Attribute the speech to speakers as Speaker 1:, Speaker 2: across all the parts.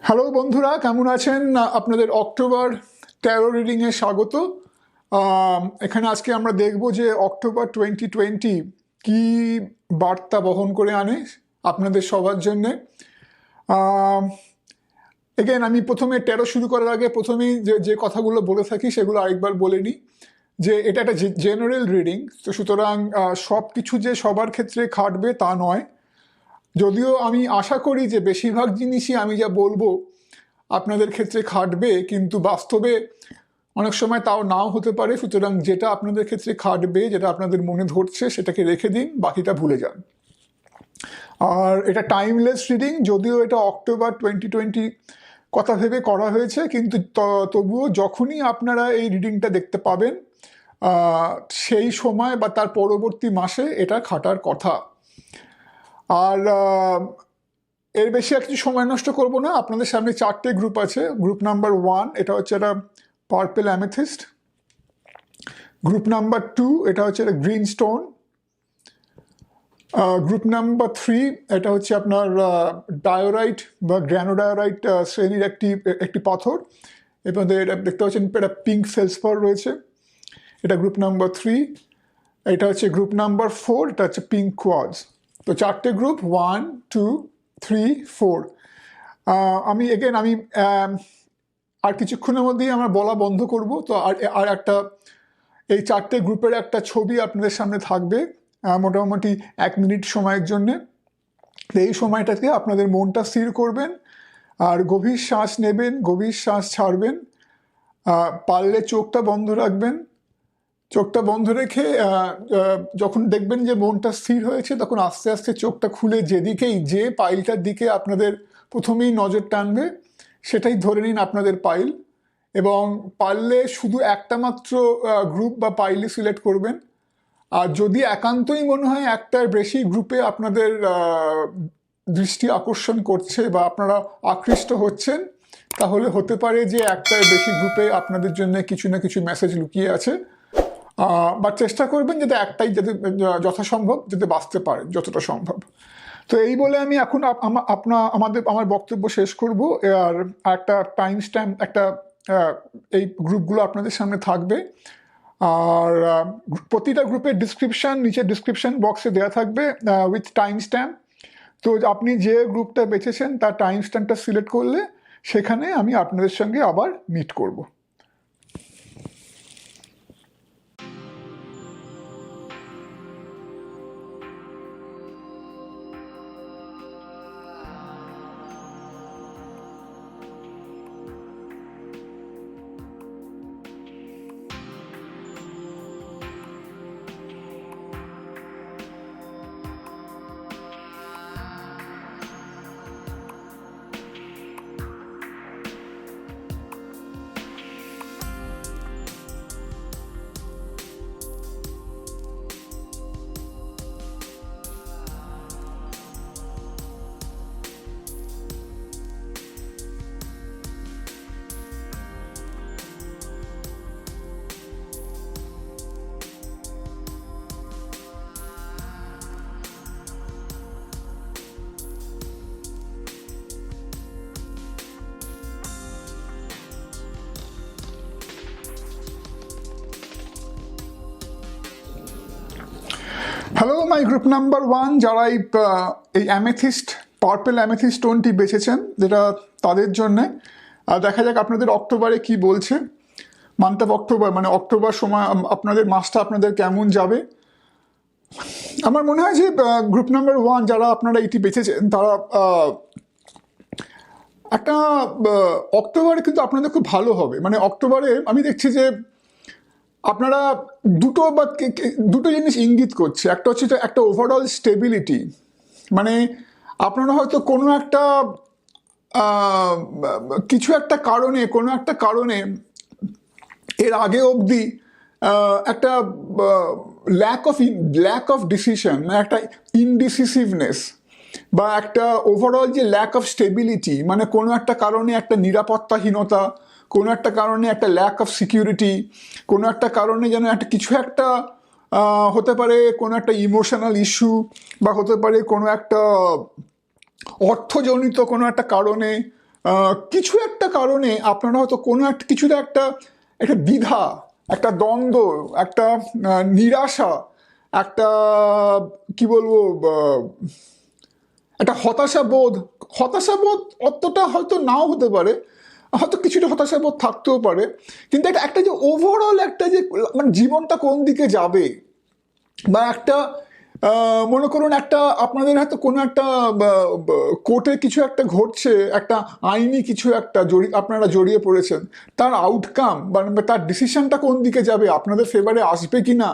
Speaker 1: Hello বন্ধুরা, কেমন আছেন? আপনাদের অক্টোবর ট্যারো রিডিংয়ে স্বাগত। এখানে আজকে আমরা দেখব যে অক্টোবর 2020 কি বার্তা বহন করে আনে আপনাদের সবার জন্যে। এগেন আমি প্রথমে ট্যারো শুরু করার আগে প্রথমেই যে কথাগুলো বলে থাকি সেগুলো আরেকবার বলে নিই যে এটা একটা জেনারেল রিডিং, তো সুতরাং সব কিছু যে সবার ক্ষেত্রে খাটবে তা নয়। যদিও আমি আশা করি যে বেশিরভাগ জিনিসই আমি যা বলবো আপনাদের ক্ষেত্রে খাটবে, কিন্তু বাস্তবে অনেক সময় তাও নাও হতে পারে। সুতরাং যেটা আপনাদের ক্ষেত্রে খাটবে, যেটা আপনাদের মনে ধরছে সেটাকে রেখে দিন, বাকিটা ভুলে যান। আর এটা টাইমলেস রিডিং, যদিও এটা অক্টোবর 2020 কথা ভেবে করা হয়েছে, কিন্তু তবুও যখনই আপনারা এই রিডিংটা দেখতে পাবেন সেই সময় বা তার পরবর্তী মাসে এটা খাটার কথা। আর এর বেশি আর কিছু সময় নষ্ট করব না। আপনাদের সামনে 4টে গ্রুপ আছে। গ্রুপ নাম্বার 1 এটা হচ্ছে একটা পার্পল অ্যামেথিস্ট। গ্রুপ নাম্বার 2 এটা হচ্ছে একটা গ্রিন স্টোন। গ্রুপ নাম্বার 3 এটা হচ্ছে আপনার ডায়োরাইট বা গ্র্যানোডায়োরাইট শ্রেণীর একটি পাথর, এবং এটা দেখতে পাচ্ছেন একটা পিঙ্ক ফেলসপার রয়েছে, এটা গ্রুপ নাম্বার 3। এটা হচ্ছে গ্রুপ নাম্বার 4, এটা হচ্ছে পিঙ্ক কোয়ার্টজ। তো 4টে গ্রুপ 1, 2, 3, 4। আমি আর কিছুক্ষণের মধ্যেই আমরা বলা বন্ধ করব। তো আর একটা এই 4টে গ্রুপের একটা ছবি আপনাদের সামনে থাকবে মোটামুটি 1 মিনিট সময়ের জন্যে। এই সময়টাতে আপনাদের মনটা স্থির করবেন আর গভীর শ্বাস নেবেন, গভীর শ্বাস ছাড়বেন। পারলে চোখটা বন্ধ রাখবেন। চোখটা বন্ধ রেখে যখন দেখবেন যে মনটা স্থির হয়েছে, তখন আস্তে আস্তে চোখটা খুলে যে পাইলটার দিকে আপনাদের প্রথমেই নজর টানবে সেটাই ধরে নিন আপনাদের পাইল, এবং পারলে শুধু একটা মাত্র গ্রুপ বা পাইলই সিলেক্ট করবেন। আর যদি একান্তই মনে হয় একটার বেশি গ্রুপে আপনাদের দৃষ্টি আকর্ষণ করছে বা আপনারা আকৃষ্ট হচ্ছেন, তাহলে হতে পারে যে একটার বেশি গ্রুপে আপনাদের জন্য কিছু না কিছু মেসেজ লুকিয়ে আছে। বা চেষ্টা করবেন যাতে একটাই, যাতে যথাসম্ভব যাতে বাঁচতে পারে যতটা সম্ভব। তো এই বলে আমি এখন আমার বক্তব্য শেষ করব। আর একটা টাইম স্ট্যাম্প, একটা এই গ্রুপগুলো আপনাদের সামনে থাকবে। আর প্রতিটা গ্রুপের নিচে ডিসক্রিপশন বক্সে দেওয়া থাকবে উইথ টাইম স্ট্যাম্প। তো আপনি যে গ্রুপটা বেছেছেন তার টাইম স্ট্যাম্পটা সিলেক্ট করলে সেখানে আমি আপনাদের সঙ্গে আবার মিট করব। হ্যালো মাই গ্রুপ নাম্বার 1, যারা এই অ্যামেথিস্ট, পার্পল অ্যামেথিস্ট স্টোনটি বেছেছেন, যেটা তাদের জন্যে। দেখা যাক আপনাদের অক্টোবরে কি বলছে। মান্থ অফ অক্টোবর, মানে অক্টোবর সময় আপনাদের মাসটা আপনাদের কেমন যাবে। আমার মনে হয় যে গ্রুপ নাম্বার 1 যারা আপনারা এটি বেছেছেন, তারা একটা অক্টোবরে কিন্তু আপনাদের খুব ভালো হবে। মানে অক্টোবরে আমি দেখছি যে আপনারা দুটো জিনিস ইঙ্গিত করছে। একটা হচ্ছে একটা ওভারঅল স্টেবিলিটি, মানে আপনারা হয়তো কোনো একটা কোনো একটা কারণে এর আগে অবধি একটা ল্যাক অফ ডিসিশন, একটা ইনডিসিসিভনেস বা একটা ওভারঅল যে ল্যাক অফ স্টেবিলিটি, মানে কোনো একটা কারণে একটা নিরাপত্তাহীনতা, কোনো একটা কারণে একটা ল্যাক অফ সিকিউরিটি, কোনো একটা কারণে যেন কিছু একটা হতে পারে, কোনো একটা ইমোশনাল ইস্যু, বা হতে পারে কোনো একটা অর্থজনিত কোনো একটা কারণে কিছু একটা কারণে আপনারা হয়তো কোনো একটা কিছুতে একটা একটা দ্বিধা, একটা দ্বন্দ্ব, একটা নিরাশা, একটা কি বলবো, একটা হতাশাবোধ অতটা হয়তো নাও হতে পারে, হয়তো কিছুটা হতাশাবোধ থাকতেও পারে, কিন্তু একটা যে ওভারঅল একটা যে মানে জীবনটা কোন দিকে যাবে, বা একটা মনে করুন একটা আপনাদের হয়তো কোনো একটা কোর্টে কিছু একটা ঘটছে, একটা আইনি কিছু একটা আপনারা জড়িয়ে পড়েছেন, তার আউটকাম বা তার ডিসিশনটা কোন দিকে যাবে, আপনাদের ফেভারে আসবে কি না,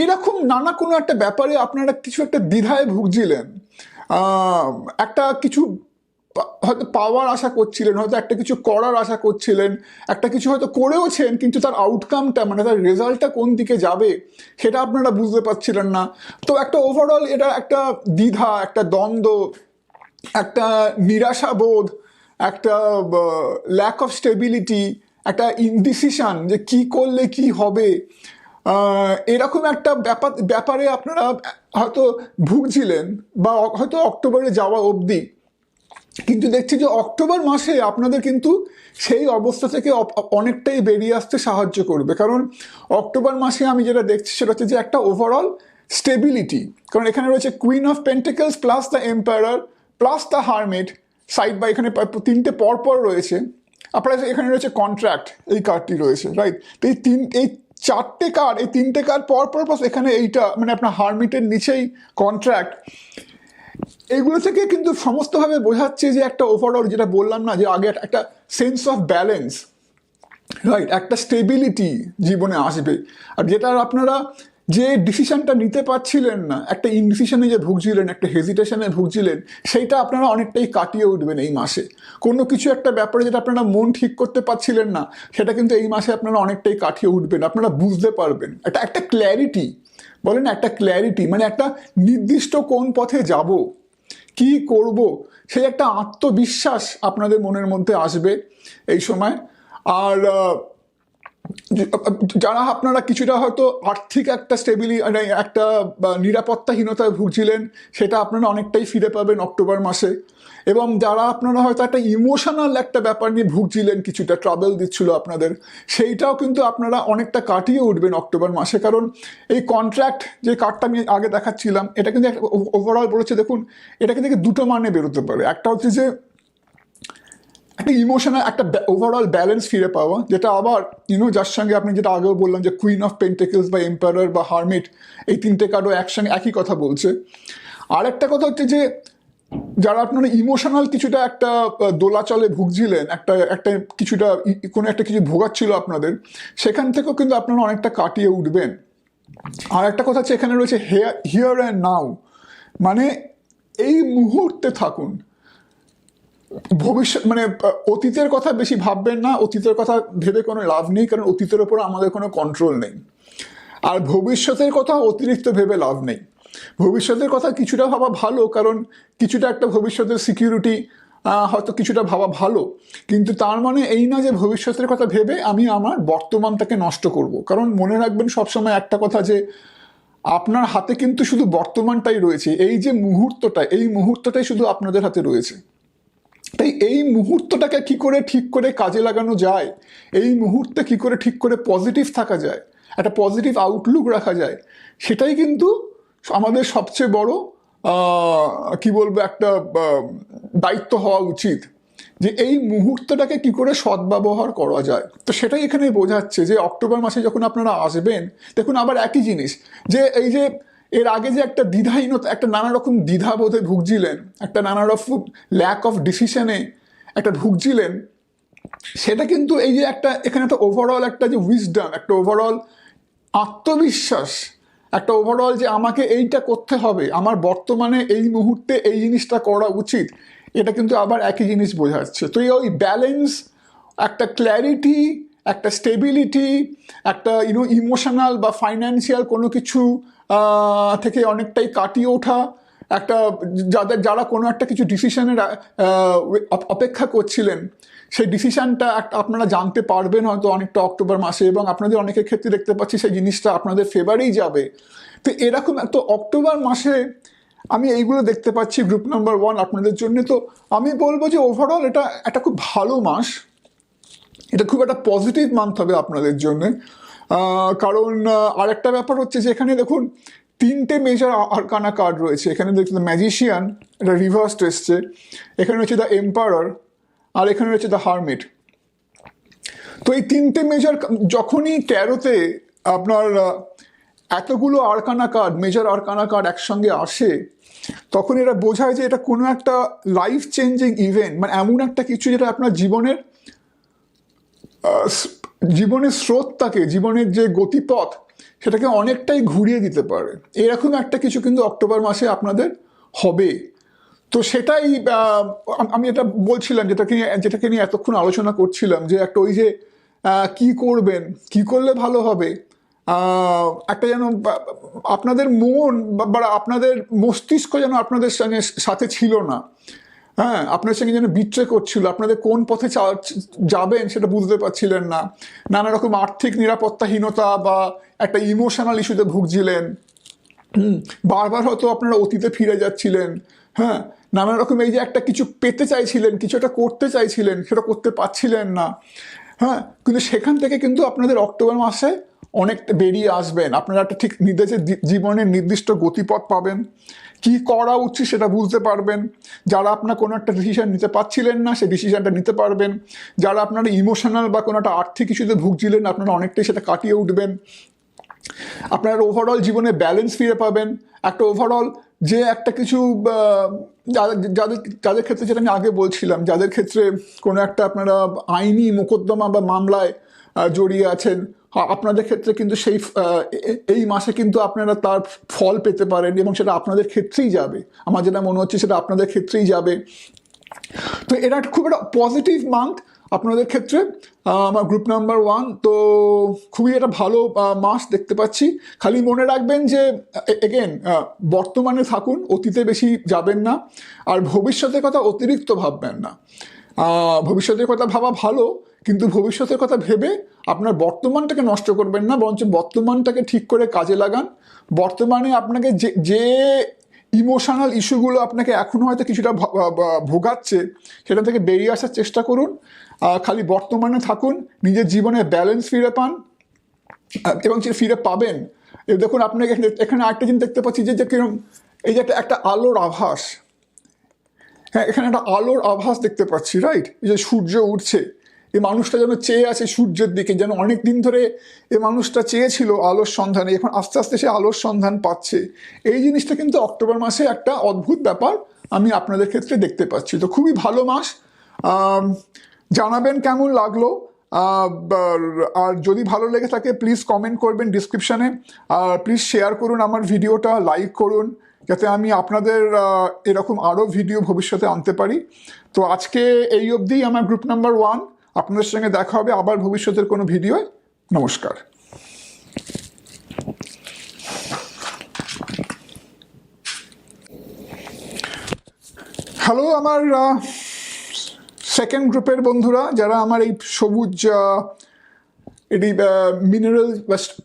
Speaker 1: এরকম নানা কোনো একটা ব্যাপারে আপনারা কিছু একটা দ্বিধায় ভুগছিলেন, একটা কিছু হয়তো পাওয়ার আশা করছিলেন, হয়তো একটা কিছু করার আশা করছিলেন, একটা কিছু হয়তো করেওছেন, কিন্তু তার আউটকামটা মানে তার রেজাল্টটা কোন দিকে যাবে সেটা আপনারা বুঝতে পারছিলেন না। তো একটা ওভারঅল এটা একটা দ্বিধা, একটা দ্বন্দ্ব, একটা নিরাশাবোধ, একটা ল্যাক অফ স্টেবিলিটি, একটা ইনডিসিশন যে কি করলে কি হবে, এরকম একটা ব্যাপারে আপনারা হয়তো ভুগছিলেন, বা হয়তো অক্টোবরে যাওয়া অবধি। কিন্তু দেখছি যে অক্টোবর মাসে আপনাদের কিন্তু সেই অবস্থা থেকে অনেকটাই বেরিয়ে আসতে সাহায্য করবে, কারণ অক্টোবর মাসে আমি যেটা দেখছি সেটা হচ্ছে যে একটা ওভারঅল স্টেবিলিটি, কারণ এখানে রয়েছে queen of pentacles plus the empire plus the hermit side by, এখানে তিনটে পরপর রয়েছে, আপনার এখানে রয়েছে কন্ট্রাক্ট, এই কার্ডটি রয়েছে, রাইট। তো এই চারটে কার্ড, এই তিনটে কার্ড পরপর প্লাস এখানে এইটা মানে আপনার হারমিটের নিচেই কন্ট্রাক্ট, এইগুলো থেকে কিন্তু সমস্তভাবে বোঝাচ্ছে যে একটা ওভারঅল, যেটা বললাম না যে আগে একটা সেন্স অফ ব্যালেন্স, রাইট, একটা স্টেবিলিটি জীবনে আসবে। আর যেটা আপনারা যে ডিসিশনটা নিতে পারছিলেন না, একটা ইনডিসিশনে যে ভুগছিলেন, একটা হেজিটেশনে ভুগছিলেন, সেইটা আপনারা অনেকটাই কাটিয়ে উঠবেন এই মাসে। কোনো কিছু একটা ব্যাপারে যেটা আপনারা মন ঠিক করতে পারছিলেন না, সেটা কিন্তু এই মাসে আপনারা অনেকটাই কাটিয়ে উঠবেন, আপনারা বুঝতে পারবেন, একটা ক্ল্যারিটি, বলেন একটা ক্ল্যারিটি, মানে একটা নির্দিষ্ট কোন পথে যাব, কি করব, সেই একটা আত্মবিশ্বাস আপনাদের মনের মধ্যে আসবে এই সময়। আর যারা আপনারা কিছুটা হয়তো আর্থিক একটা একটা নিরাপত্তাহীনতায় ভুগছিলেন, সেটা আপনারা অনেকটাই ফিরে পাবেন অক্টোবর মাসে। এবং যারা আপনারা হয়তো একটা ইমোশনাল একটা ব্যাপার নিয়ে ভুগছিলেন, কিছুটা ট্রাবল দিচ্ছিল আপনাদের, সেইটাও কিন্তু আপনারা অনেকটা কাটিয়ে উঠবেন অক্টোবর মাসে। কারণ এই কন্ট্রাক্ট যে কার্ডটা আমি আগে দেখাচ্ছিলাম, এটা কিন্তু ওভারঅল বলেছে, দেখুন এটা কিন্তু দুটো মানে বেরোতে পারে। একটা হচ্ছে যে একটা ইমোশনাল একটা ওভারঅল ব্যালেন্স ফিরে পাওয়া, যেটা আবার যার সঙ্গে আপনি যেটা আগেও বললাম যে কুইন অফ পেন্টিকলস বা এম্পায়ার বা হারমিট, এই তিনটে কার্ডও একসঙ্গে একই কথা বলছে। আর একটা কথা হচ্ছে যে যারা আপনারা ইমোশনাল কিছুটা একটা দোলাচলে ভুগছিলেন, একটা একটা কিছুটা কোনো একটা কিছু ভোগাচ্ছিল আপনাদের, সেখান থেকেও কিন্তু আপনারা অনেকটা কাটিয়ে উঠবেন। আর একটা কথা হচ্ছে এখানে রয়েছে হিয়ার অ্যান্ড নাও, মানে এই মুহূর্তে থাকুন, ভবিষ্যৎ মানে অতীতের কথা বেশি ভাববেন না, অতীতের কথা ভেবে কোনো লাভ নেই, কারণ অতীতের ওপর আমাদের কোনো কন্ট্রোল নেই। আর ভবিষ্যতের কথা অতিরিক্ত ভেবে লাভ নেই। ভবিষ্যতের কথা কিছুটা ভাবা ভালো, কারণ কিছুটা একটা ভবিষ্যতের সিকিউরিটি হয়তো কিছুটা ভাবা ভালো, কিন্তু তার মানে এই না যে ভবিষ্যতের কথা ভেবে আমি আমার বর্তমানটাকে নষ্ট করব। কারণ মনে রাখবেন সবসময় একটা কথা, যে আপনার হাতে কিন্তু শুধু বর্তমানটাই রয়েছে, এই যে মুহূর্তটা, এই মুহূর্তটাই শুধু আপনাদের হাতে রয়েছে। তাই এই মুহূর্তটাকে কি করে ঠিক করে কাজে লাগানো যায়, এই মুহূর্তে কি করে ঠিক করে পজিটিভ থাকা যায়, একটা পজিটিভ আউটলুক রাখা যায়, সেটাই কিন্তু আমাদের সবচেয়ে বড় কি বলবো একটা দায়িত্ব হওয়া উচিত, যে এই মুহূর্তটাকে কি করে সদ্ব্যবহার করা যায়। তো সেটাই এখানে বোঝাচ্ছে যে অক্টোবর মাসে যখন আপনারা আসবেন, দেখুন আবার একই জিনিস, যে এই যে এর আগে যে একটা দ্বিধাহীনতা, একটা নানা রকম দ্বিধাবোধে ভুগছিলেন, একটা নানা রকম ল্যাক অফ ডিসিশনে একটা ভুগছিলেন, সেটা কিন্তু এই যে একটা এখানে একটা ওভারঅল একটা যে উইজডম, একটা ওভারঅল আত্মবিশ্বাস, একটা ওভারঅল যে আমাকে এইটা করতে হবে, আমার বর্তমানে এই মুহূর্তে এই জিনিসটা করা উচিত, এটা কিন্তু আবার একই জিনিস বোঝাচ্ছে। তো ওই ব্যালেন্স, একটা ক্ল্যারিটি, একটা স্টেবিলিটি, একটা ইমোশনাল বা ফাইন্যান্সিয়াল কোনো কিছু থেকে অনেকটাই কাটিয়ে ওঠা, একটা যারা কোনো একটা কিছু ডিসিশনের অপেক্ষা করছিলেন, সেই ডিসিশনটা আপনারা জানতে পারবেন হয়তো অনেকটা অক্টোবর মাসে, এবং আপনাদের অনেকের ক্ষেত্রে দেখতে পাচ্ছি সেই জিনিসটা আপনাদের ফেভারেই যাবে। তো এরকম তো অক্টোবর মাসে আমি এইগুলো দেখতে পাচ্ছি গ্রুপ নাম্বার 1 আপনাদের জন্য। তো আমি বলবো যে ওভারঅল এটা একটা খুব ভালো মাস, এটা খুব একটা পজিটিভ মান্থ হবে আপনাদের জন্য। কারণ আরেকটা ব্যাপার হচ্ছে যে এখানে দেখুন 3টে মেজর আরকানা কার্ড রয়েছে। এখানে দেখুন ম্যাজিশিয়ান, এটা রিভার্সড এসছে, এখানে রয়েছে দ্য এম্পারার, আর এখানে রয়েছে দ্য হারমিট। তো এই 3টে মেজর, যখনই ট্যারোতে আপনার এতগুলো arcana card, major arcana card একসঙ্গে আসে, তখন এটা বোঝায় যে এটা কোনো একটা লাইফ চেঞ্জিং ইভেন্ট, মানে এমন একটা কিছু যেটা আপনার জীবনের স্রোতটাকে, জীবনের যে গতিপথ, সেটাকে অনেকটাই ঘুরিয়ে দিতে পারে। এরকম একটা কিছু কিন্তু অক্টোবর মাসে আপনাদের হবে। তো সেটাই আমি এটা বলছিলাম, যেটাকে নিয়ে এতক্ষণ আলোচনা করছিলাম, যে একটা ওই যে কি করবেন, কি করলে ভালো হবে, একটা যেন আপনাদের মন বা আপনাদের মস্তিষ্ক যেন আপনাদের সঙ্গে সাথে ছিল না, হ্যাঁ, আপনার সঙ্গে যেন বিট্রে করছিল, আপনাদের কোন পথে যাবেন সেটা বুঝতে পারছিলেন না, নানা রকম আর্থিক নিরাপত্তাহীনতা বা একটা ইমোশনাল ইস্যুতে ভুগছিলেন, বারবার হয়তো আপনারা অতীতে ফিরে যাচ্ছিলেন, হ্যাঁ, নানা রকম এই যে একটা কিছু পেতে চাইছিলেন, কিছু একটা করতে চাইছিলেন, সেটা করতে পারছিলেন না, হ্যাঁ, কিন্তু সেখান থেকে কিন্তু আপনাদের অক্টোবর মাসে অনেকটা বেরিয়ে আসবেন। আপনারা একটা ঠিক নিজেদের জীবনের নির্দিষ্ট গতিপথ পাবেন, কি করা উচিত সেটা বুঝতে পারবেন। যারা আপনার কোনো একটা ডিসিশন নিতে পারছিলেন না, সেই ডিসিশনটা নিতে পারবেন। যারা আপনারা ইমোশনাল বা কোনো একটা আর্থিক ইস্যুতে ভুগছিলেন, আপনারা অনেকটাই সেটা কাটিয়ে উঠবেন। আপনার ওভারঅল জীবনে ব্যালেন্স ফিরে পাবেন। একটা ওভারঅল যে একটা কিছু যাদের ক্ষেত্রে, যেটা আমি আগে বলছিলাম, যাদের ক্ষেত্রে কোনো একটা আপনারা আইনি মোকদ্দমা বা মামলায় জড়িয়ে আছেন, আপনাদের ক্ষেত্রে কিন্তু সেই এই মাসে কিন্তু আপনারা তার ফল পেতে পারেন, এবং সেটা আপনাদের ক্ষেত্রেই যাবে। আমার যেটা মনে হচ্ছে সেটা আপনাদের ক্ষেত্রেই যাবে। তো এটা খুব একটা পজিটিভ মান্থ আপনাদের ক্ষেত্রে, আমার গ্রুপ নাম্বার 1। তো খুবই একটা ভালো মাস দেখতে পাচ্ছি। খালি মনে রাখবেন যে এগেন, বর্তমানে থাকুন, অতীতে বেশি যাবেন না, আর ভবিষ্যতের কথা অতিরিক্ত ভাববেন না। ভবিষ্যতের কথা ভাবা ভালো, কিন্তু ভবিষ্যতের কথা ভেবে আপনার বর্তমানটাকে নষ্ট করবেন না, বরঞ্চ বর্তমানটাকে ঠিক করে কাজে লাগান। বর্তমানে আপনাকে যে ইমোশনাল ইস্যুগুলো আপনাকে এখনো হয়তো কিছুটা ভোগাচ্ছে, সেটা থেকে বেরিয়ে আসার চেষ্টা করুন। খালি বর্তমানে থাকুন, নিজের জীবনে ব্যালেন্স ফিরে পান, এবং সে ফিরে পাবেন। দেখুন আপনাকে এখানে আরেকটা জিনিস দেখতে পাচ্ছি, যে কিরকম এই যে একটা আলোর আভাস, হ্যাঁ, এখানে একটা আলোর আভাস দেখতে পাচ্ছি, রাইট? এই যে সূর্য উঠছে, এই মানুষটা যেন চেয়ে আছে সূর্যের দিকে, যেন অনেক দিন ধরে এই মানুষটা চেয়েছিল আলোর সন্ধানে, এখন আস্তে আস্তে সে আলোর সন্ধান পাচ্ছে। এই জিনিসটা কিন্তু অক্টোবর মাসে একটা অদ্ভুত ব্যাপার আমি আপনাদের ক্ষেত্রে দেখতে পাচ্ছি। তো খুবই ভালো মাস। জানাবেন কেমন লাগলো, আর যদি ভালো লেগে থাকে প্লিজ কমেন্ট করবেন ডিসক্রিপশানে, আর প্লিজ শেয়ার করুন আমার ভিডিওটা, লাইক করুন, যাতে আমি আপনাদের এরকম আরও ভিডিও ভবিষ্যতে আনতে পারি। তো আজকে এই অবধিই আমার গ্রুপ নাম্বার 1। আপনাদের সঙ্গে দেখা হবে আবার ভবিষ্যতের কোনো ভিডিওয়। নমস্কার। হ্যালো আমার সেকেন্ড গ্রুপের বন্ধুরা, যারা আমার এই সবুজ এটি মিনারেল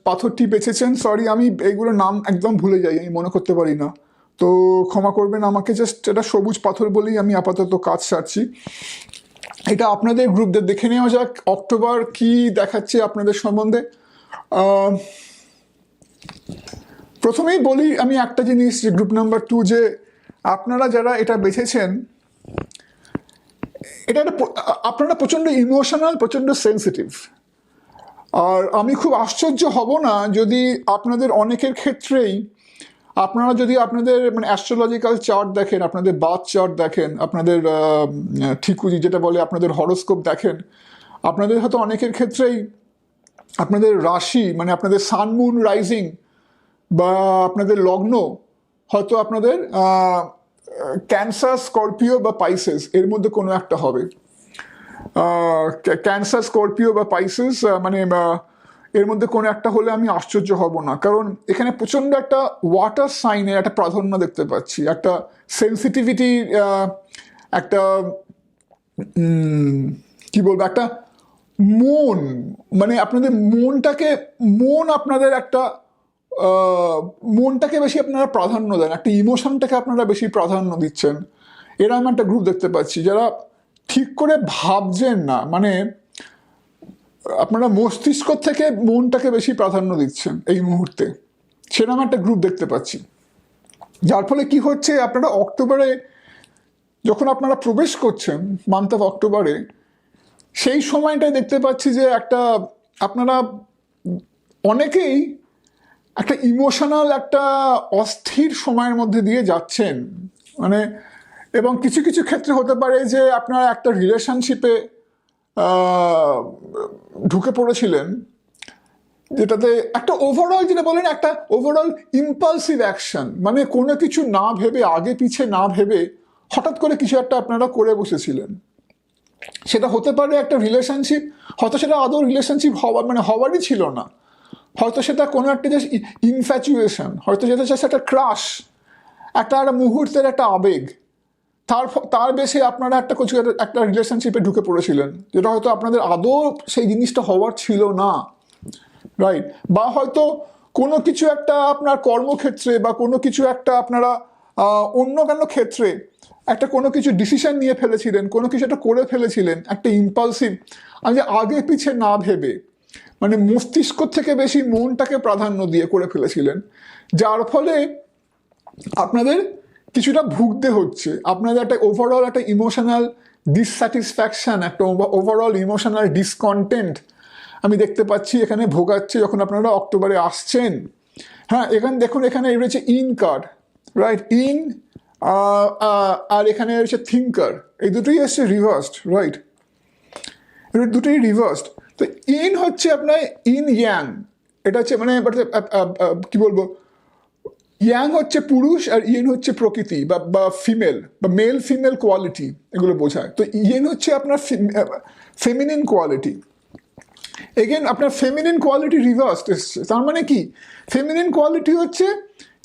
Speaker 1: পাথরটি বেছেছেন। সরি, আমি এইগুলোর নাম একদম ভুলে যাই, আমি মনে করতে পারি না, তো ক্ষমা করবেন আমাকে। জাস্ট এটা সবুজ পাথর বলেই আমি আপাতত কাজ সারছি। এটা আপনাদের গ্রুপদের দেখে নেওয়া যাক অক্টোবর কি দেখাচ্ছে আপনাদের সম্বন্ধে। প্রথমেই বলি আমি একটা জিনিস, যে গ্রুপ নাম্বার 2, যে আপনারা যারা এটা বেছেছেন, এটা আপনারা প্রচণ্ড ইমোশনাল, প্রচণ্ড সেন্সিটিভ। আর আমি খুব আশ্চর্য হব না যদি আপনাদের অনেকের ক্ষেত্রেই, আপনারা যদি আপনাদের মানে অ্যাস্ট্রোলজিক্যাল চার্ট দেখেন, আপনাদের বার্থ চার্ট দেখেন, আপনাদের ঠিকুজি যেটা বলে আপনাদের হরোস্কোপ দেখেন, আপনাদের হয়তো অনেকের ক্ষেত্রেই আপনাদের রাশি, মানে আপনাদের সান মুন রাইজিং বা আপনাদের লগ্ন হয়তো আপনাদের ক্যান্সার, স্করপিও বা পাইসেস এর মধ্যে কোনো একটা হবে। ক্যান্সার, স্করপিও বা পাইসেস, মানে এর মধ্যে কোনো একটা হলে আমি আশ্চর্য হব না, কারণ এখানে প্রচণ্ড একটা ওয়াটার সাইনের একটা প্রাধান্য দেখতে পাচ্ছি, একটা সেন্সিটিভিটি, একটা কি বলবো, একটা মন, মানে আপনাদের মন আপনাদের একটা মনটাকে বেশি আপনারা প্রাধান্য দেন, একটা ইমোশনটাকে আপনারা বেশি প্রাধান্য দিচ্ছেন। এরকম একটা গ্রুপ দেখতে পাচ্ছি যারা ঠিক করে ভাবছেন না, মানে আপনারা মস্তিষ্ক থেকে মনটাকে বেশি প্রাধান্য দিচ্ছেন এই মুহূর্তে, সেরকম একটা গ্রুপ দেখতে পাচ্ছি। যার ফলে কি হচ্ছে, আপনারা অক্টোবরে যখন আপনারা প্রবেশ করছেন, মান্থ অফ অক্টোবরে, সেই সময়টায় দেখতে পাচ্ছি যে একটা আপনারা অনেকেই একটা ইমোশনাল একটা অস্থির সময়ের মধ্যে দিয়ে যাচ্ছেন, মানে এবং কিছু কিছু ক্ষেত্রে হতে পারে যে আপনারা একটা রিলেশনশিপে ঢুকে পড়েছিলেন, যেটাতে একটা ওভারঅল যেটা বলেন একটা ওভারঅল ইম্পালসিভ অ্যাকশন, মানে কোনো কিছু না ভেবে, আগে পিছে না ভেবে হঠাৎ করে কিছু একটা আপনারা করে বসেছিলেন। সেটা হতে পারে একটা রিলেশনশিপ, হয়তো সেটা আদৌ রিলেশনশিপ হওয়ারই ছিল না, হয়তো সেটা কোনো একটা জাস্ট ইনফ্যাচুয়েশন, হয়তো সেটা জাস্ট একটা ক্রাশ, একটা মুহূর্তের একটা আবেগ, তার বেশে আপনারা একটা রিলেশনশিপে ঢুকে পড়েছিলেন, যেটা হয়তো আপনাদের আদৌ সেই জিনিসটা হওয়ার ছিল না, রাইট? বা হয়তো কোনো কিছু একটা আপনার কর্মক্ষেত্রে বা কোনো কিছু একটা আপনারা অন্য কোনো ক্ষেত্রে একটা কোনো কিছু ডিসিশন নিয়ে ফেলেছিলেন, কোনো কিছু একটা করে ফেলেছিলেন, একটা ইম্পালসিভ, আগে পিছে না ভেবে, মানে মস্তিষ্ক থেকে বেশি মনটাকে প্রাধান্য দিয়ে করে ফেলেছিলেন, যার ফলে আপনাদের কিছুটা ভুগতে হচ্ছে, আপনাদের একটা ওভারঅল একটা ইমোশনাল ডিসস্যাটিসফ্যাকশন, একটা ওভারঅল ইমোশনাল ডিসকন্টেন্ট আমি দেখতে পাচ্ছি এখানে ভোগাচ্ছে যখন আপনারা অক্টোবরে আসছেন। হ্যাঁ, এখানে দেখুন, এখানে রয়েছে ইন কার্ড, রাইট? ইন আর এখানে রয়েছে থিঙ্কার, এই দুটোই এসছে রিভার্সড, রাইট? দুটোই রিভার্সড। তো ইন হচ্ছে আপনার ইন ইয়াং, এটা হচ্ছে মানে কি বলবো, ইয়াং হচ্ছে পুরুষ আর ইয়েন হচ্ছে প্রকৃতি বা ফিমেল বা মেল ফিমেল কোয়ালিটি, এগুলো বোঝায়। তো ইয়েন হচ্ছে আপনার ফেমিনিন কোয়ালিটি। এগেন আপনার ফেমিনিন কোয়ালিটি রিভার্সড এসছে, তার মানে কি, ফেমিনিন কোয়ালিটি হচ্ছে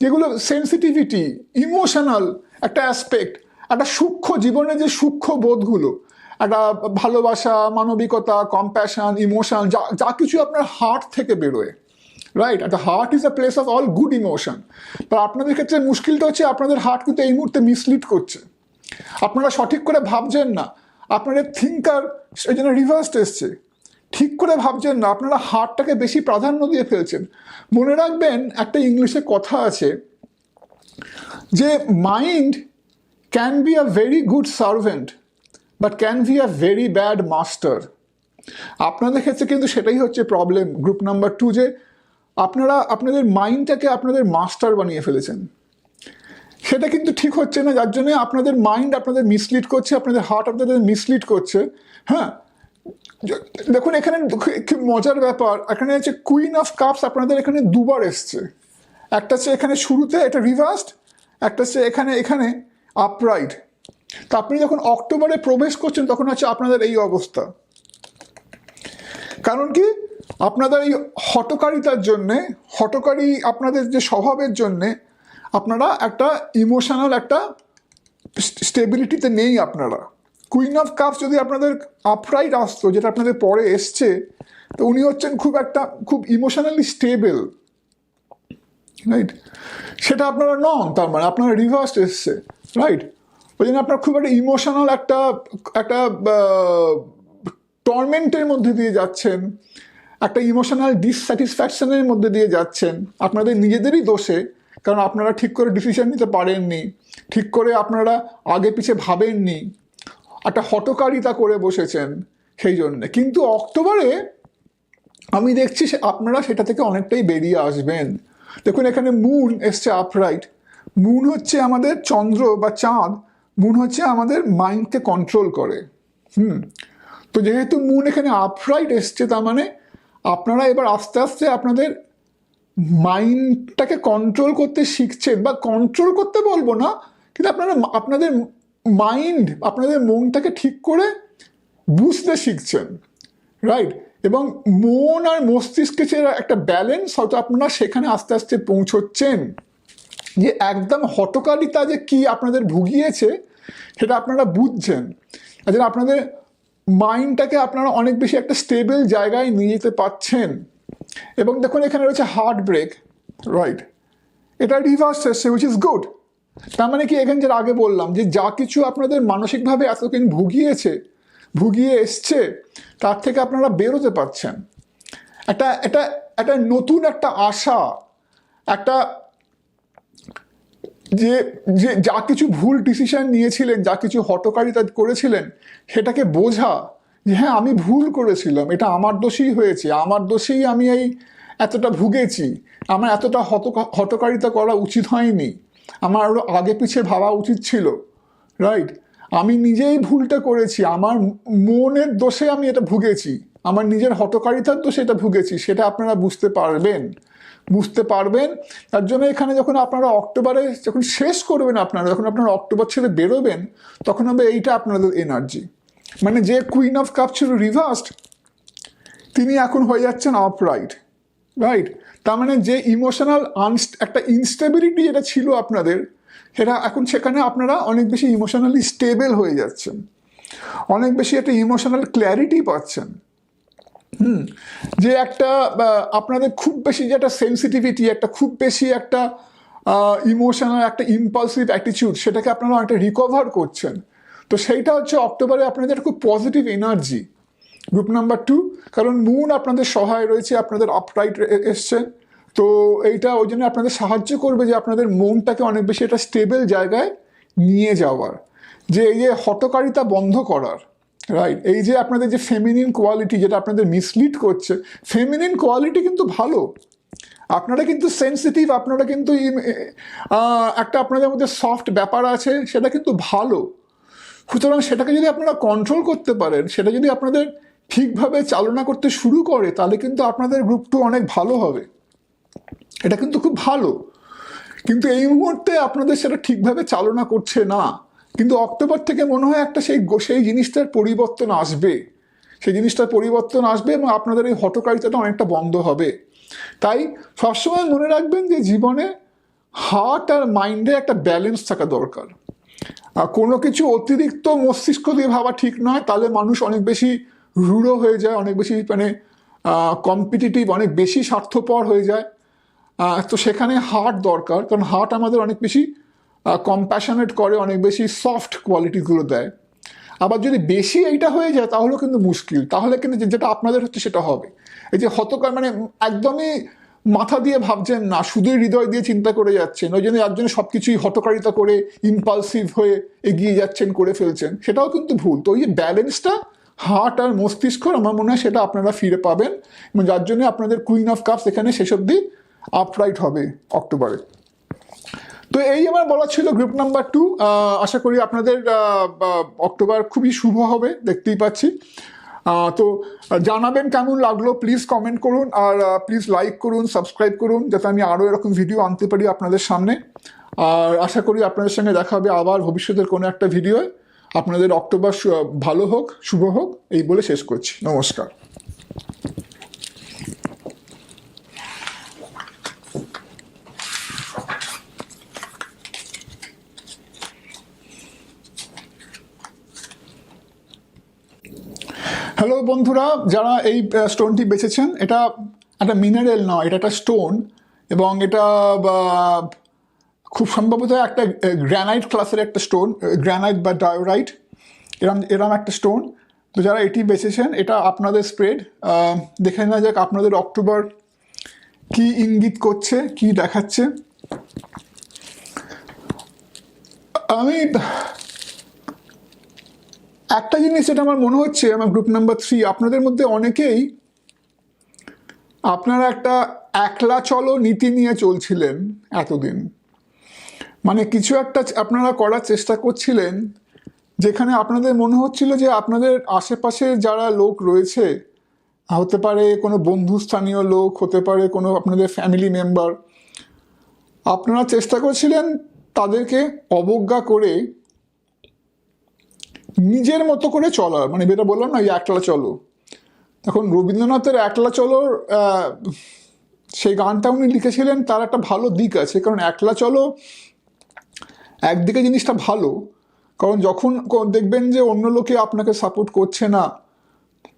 Speaker 1: যেগুলো সেন্সিটিভিটি, ইমোশনাল একটা অ্যাসপেক্ট, একটা সূক্ষ্ম জীবনের যে সূক্ষ্ম বোধগুলো, একটা ভালোবাসা, মানবিকতা, কম্প্যাশন, ইমোশন, যা কিছু আপনার হার্ট থেকে বেরোয়, রাইট? একটা heart is a place of all good emotion. তো আপনাদের ক্ষেত্রে মুশকিলটা হচ্ছে আপনাদের হার্ট কিন্তু এই মুহূর্তে মিসলিড করছে, আপনারা সঠিক করে ভাবছেন না, আপনাদের থিঙ্কার এই জন্য রিভার্সড এসছে, ঠিক করে ভাবছেন না, আপনারা হার্টটাকে বেশি প্রাধান্য দিয়ে ফেলছেন। মনে রাখবেন, একটা ইংলিশে কথা আছে যে mind can be a very good servant but can be a very bad master. আপনাদের ক্ষেত্রে কিন্তু সেটাই হচ্ছে প্রবলেম, গ্রুপ নাম্বার 2, যে আপনারা আপনাদের মাইন্ডটাকে আপনাদের মাস্টার বানিয়ে ফেলেছেন। সেটা কিন্তু ঠিক হচ্ছে না, যার জন্য আপনাদের মাইন্ড আপনাদের মিসলিড করছে, আপনাদের হার্ট আপনাদের মিসলিড করছে। হ্যাঁ, দেখুন এখানে খুব মজার ব্যাপার, এখানে হচ্ছে কুইন অফ কাপস আপনাদের এখানে দুবার এসছে, একটা হচ্ছে এখানে শুরুতে এটা রিভার্সড, একটা হচ্ছে এখানে এখানে আপরাইট। তো আপনি যখন অক্টোবরে প্রবেশ করছেন তখন হচ্ছে আপনাদের এই অবস্থা। কারণ কি, আপনাদের এই হঠকারিতার জন্যে, হঠকারী আপনাদের যে স্বভাবের জন্যে আপনারা একটা ইমোশনাল একটা স্টেবিলিটিতে নেই আপনারা। কুইন অফ কাপস যদি আপনাদের আপরাইট আসতো, যেটা আপনাদের পরে এসছে, তো উনি হচ্ছেন খুব ইমোশনালি স্টেবল, রাইট? সেটা আপনারা নন, তার মানে আপনারা রিভার্স এসছে, রাইট? ওই জন্য আপনার খুব একটা ইমোশনাল একটা টর্মেন্টের মধ্যে দিয়ে যাচ্ছেন, একটা ইমোশনাল ডিসস্যাটিসফ্যাকশনের মধ্যে দিয়ে যাচ্ছেন, আপনাদের নিজেদেরই দোষে, কারণ আপনারা ঠিক করে ডিসিশন নিতে পারেননি, ঠিক করে আপনারা আগে পিছে ভাবেননি, একটা হঠকারিতা করে বসেছেন সেই জন্যে। কিন্তু অক্টোবরে আমি দেখছি আপনারা সেটা থেকে অনেকটাই বেরিয়ে আসবেন। দেখুন এখানে মুন এসছে আপরাইট, মুন হচ্ছে আমাদের চন্দ্র বা চাঁদ, মুন হচ্ছে আমাদের মাইন্ডকে কন্ট্রোল করে। তো যেহেতু মুন এখানে আপরাইট এসছে, তার মানে আপনারা এবার আস্তে আস্তে আপনাদের মাইন্ডটাকে কন্ট্রোল করতে শিখছেন, বা কন্ট্রোল করতে বলবো না, কিন্তু আপনারা আপনাদের মাইন্ড, আপনাদের মনটাকে ঠিক করে বুঝতে শিখছেন, রাইট? এবং মন আর মস্তিষ্কের একটা ব্যালেন্স হয়তো আপনারা সেখানে আস্তে আস্তে পৌঁছচ্ছেন, যে একদম হঠকারিতা যে কি আপনাদের ভুগিয়েছে সেটা আপনারা বুঝছেন, আর যেন আপনাদের মাইন্ডটাকে আপনারা অনেক বেশি একটা স্টেবল জায়গায় নিয়ে যেতে পারছেন। এবং দেখুন এখানে রয়েছে হার্ট ব্রেক, রাইট, এটা রিভার্স এসছে, উইচ ইজ গুড। তার মানে কি, এখানে যেটা আগে বললাম যে যা কিছু আপনাদের মানসিকভাবে এতদিন ভুগিয়ে এসছে, তার থেকে আপনারা বেরোতে পারছেন। একটা নতুন একটা আশা, একটা যে যে যা কিছু ভুল ডিসিশন নিয়েছিলেন, যা কিছু হঠকারিতা করেছিলেন, সেটাকে বোঝা যে হ্যাঁ আমি ভুল করেছিলাম, এটা আমার দোষেই হয়েছে, আমার দোষেই আমি এই এতটা ভুগেছি, আমার এতটা হঠকারিতা করা উচিত হয়নি, আমার আরও আগে পিছিয়ে ভাবা উচিত ছিল। রাইট, আমি নিজেই ভুলটা করেছি, আমার মনের দোষে আমি এটা ভুগেছি, আমার নিজের হঠকারিতার দোষে এটা ভুগেছি, সেটা আপনারা বুঝতে পারবেন। তার জন্য এখানে যখন আপনারা অক্টোবরে যখন শেষ করবেন, যখন আপনারা অক্টোবর ছেড়ে বেরোবেন, তখন হবে এইটা আপনাদের এনার্জি। মানে যে কুইন অফ কাপ ছিল রিভার্সড, তিনি এখন হয়ে যাচ্ছেন আপরাইট। রাইট, তার মানে যে ইমোশনাল একটা ইনস্টেবিলিটি যেটা ছিল আপনাদের, সেটা এখন সেখানে আপনারা অনেক বেশি ইমোশনালি স্টেবল হয়ে যাচ্ছেন, অনেক বেশি একটা ইমোশনাল ক্ল্যারিটি পাচ্ছেন। যে একটা আপনাদের খুব বেশি যে একটা সেন্সিটিভিটি, একটা খুব বেশি একটা ইমোশনাল একটা ইম্পালসিভ অ্যাটিটিউড, সেটাকে আপনারা অনেকটা রিকভার করছেন। তো সেইটা হচ্ছে অক্টোবরে আপনাদের খুব পজিটিভ এনার্জি। গ্রুপ নাম্বার 2, কারণ মুন আপনাদের সহায় রয়েছে, আপনাদের আপরাইট এসছে, তো এইটা ওই জন্য আপনাদের সাহায্য করবে যে আপনাদের মনটাকে অনেক বেশি একটা স্টেবল জায়গায় নিয়ে যাওয়ার, যে এই যে হঠকারিতা বন্ধ করার। রাইট, এই যে আপনাদের যে ফেমিনিন কোয়ালিটি যেটা আপনাদের মিসলিড করছে, ফেমিনিন কোয়ালিটি কিন্তু ভালো, আপনারা কিন্তু সেন্সিটিভ, আপনারা কিন্তু একটা আপনাদের মধ্যে সফট ব্যাপার আছে, সেটা কিন্তু ভালো। সুতরাং সেটাকে যদি আপনারা কন্ট্রোল করতে পারেন, সেটা যদি আপনাদের ঠিকভাবে চালনা করতে শুরু করে, তাহলে কিন্তু আপনাদের গ্রুপ 2 অনেক ভালো হবে, এটা কিন্তু খুব ভালো। কিন্তু এই মুহূর্তে আপনাদের সেটা ঠিকভাবে চালনা করছে না, কিন্তু অক্টোবর থেকে মনে হয় একটা সেই জিনিসটার পরিবর্তন আসবে, এবং আপনাদের এই হঠকারিতাটা অনেকটা বন্ধ হবে। তাই সবসময় মনে রাখবেন যে জীবনে হার্ট আর মাইন্ডে একটা ব্যালেন্স থাকা দরকার। আর কোনো কিছু অতিরিক্ত মস্তিষ্ক দিয়ে ভাবা ঠিক নয়, তাহলে মানুষ অনেক বেশি রূঢ় হয়ে যায়, অনেক বেশি কম্পিটিটিভ, অনেক বেশি স্বার্থপর হয়ে যায়। তো সেখানে হার্ট দরকার, কারণ হার্ট আমাদের অনেক বেশি কম্প্যাশনেট করে, অনেক বেশি সফট কোয়ালিটিগুলো দেয়। আবার যদি বেশি এইটা হয়ে যায় তাহলেও কিন্তু মুশকিল, তাহলে কিন্তু যেটা আপনাদের হচ্ছে সেটা হবে। এই যে একদমই মাথা দিয়ে ভাবছেন না, শুধু হৃদয় দিয়ে চিন্তা করে যাচ্ছেন, ওই জন্য যার জন্য সব কিছুই হঠকারিতা করে ইম্পালসিভ হয়ে এগিয়ে যাচ্ছেন, করে ফেলছেন, সেটাও কিন্তু ভুল। তো ওই যে ব্যালেন্সটা হার্ট আর মস্তিষ্ক, আমার মনে হয় সেটা আপনারা ফিরে পাবেন, এবং যার জন্য আপনাদের কুইন অফ কাপস এখানে শেষ অব্দি আপরাইট হবে অক্টোবরে। তো এই আমার বলা ছিল গ্রুপ নাম্বার 2। আশা করি আপনাদের অক্টোবর খুবই শুভ হবে, দেখতেই পাচ্ছি। তো জানাবেন কেমন লাগলো, প্লিজ কমেন্ট করুন, আর প্লিজ লাইক করুন, সাবস্ক্রাইব করুন, যাতে আমি আরও এরকম ভিডিও আনতে পারি আপনাদের সামনে। আর আশা করি আপনাদের সঙ্গে দেখা হবে আবার ভবিষ্যতের কোনো একটা ভিডিওয়। আপনাদের অক্টোবর ভালো হোক, শুভ হোক, এই বলে শেষ করছি। নমস্কার। হ্যালো বন্ধুরা, যারা এই স্টোনটি বেছেছেন, এটা একটা মিনারেল নয়, এটা একটা স্টোন, এবং এটা খুব সম্ভবত একটা গ্রানাইট ক্লাসের একটা স্টোন, গ্রানাইট বা ডায়োরাইট, এরম একটা স্টোন। তো যারা এটি বেছেছেন, এটা আপনাদের স্প্রেড। দেখে নেওয়া যাক আপনাদের অক্টোবর কি ইঙ্গিত করছে, কি দেখাচ্ছে। আমি একটা জিনিস যেটা আমার মনে হচ্ছে, আমার গ্রুপ নাম্বার 3, আপনাদের মধ্যে অনেকেই আপনারা একটা একলা চলো নীতি নিয়ে চলছিলেন এতদিন। মানে কিছু একটা আপনারা করার চেষ্টা করছিলেন, যেখানে আপনাদের মনে হচ্ছিল যে আপনাদের আশেপাশে যারা লোক রয়েছে, হতে পারে কোনো বন্ধুস্থানীয় লোক, হতে পারে কোনো আপনাদের ফ্যামিলি মেম্বার, আপনারা চেষ্টা করছিলেন তাদেরকে অবজ্ঞা করে নিজের মতো করে চলার। মানে যেটা বললাম না, এই একলা চলো। এখন রবীন্দ্রনাথের একলা চলোর সেই গানটা উনি লিখেছিলেন, তার একটা ভালো দিক আছে, কারণ একলা চলো একদিকে জিনিসটা ভালো, কারণ যখন দেখবেন যে অন্য লোকে আপনাকে সাপোর্ট করছে না,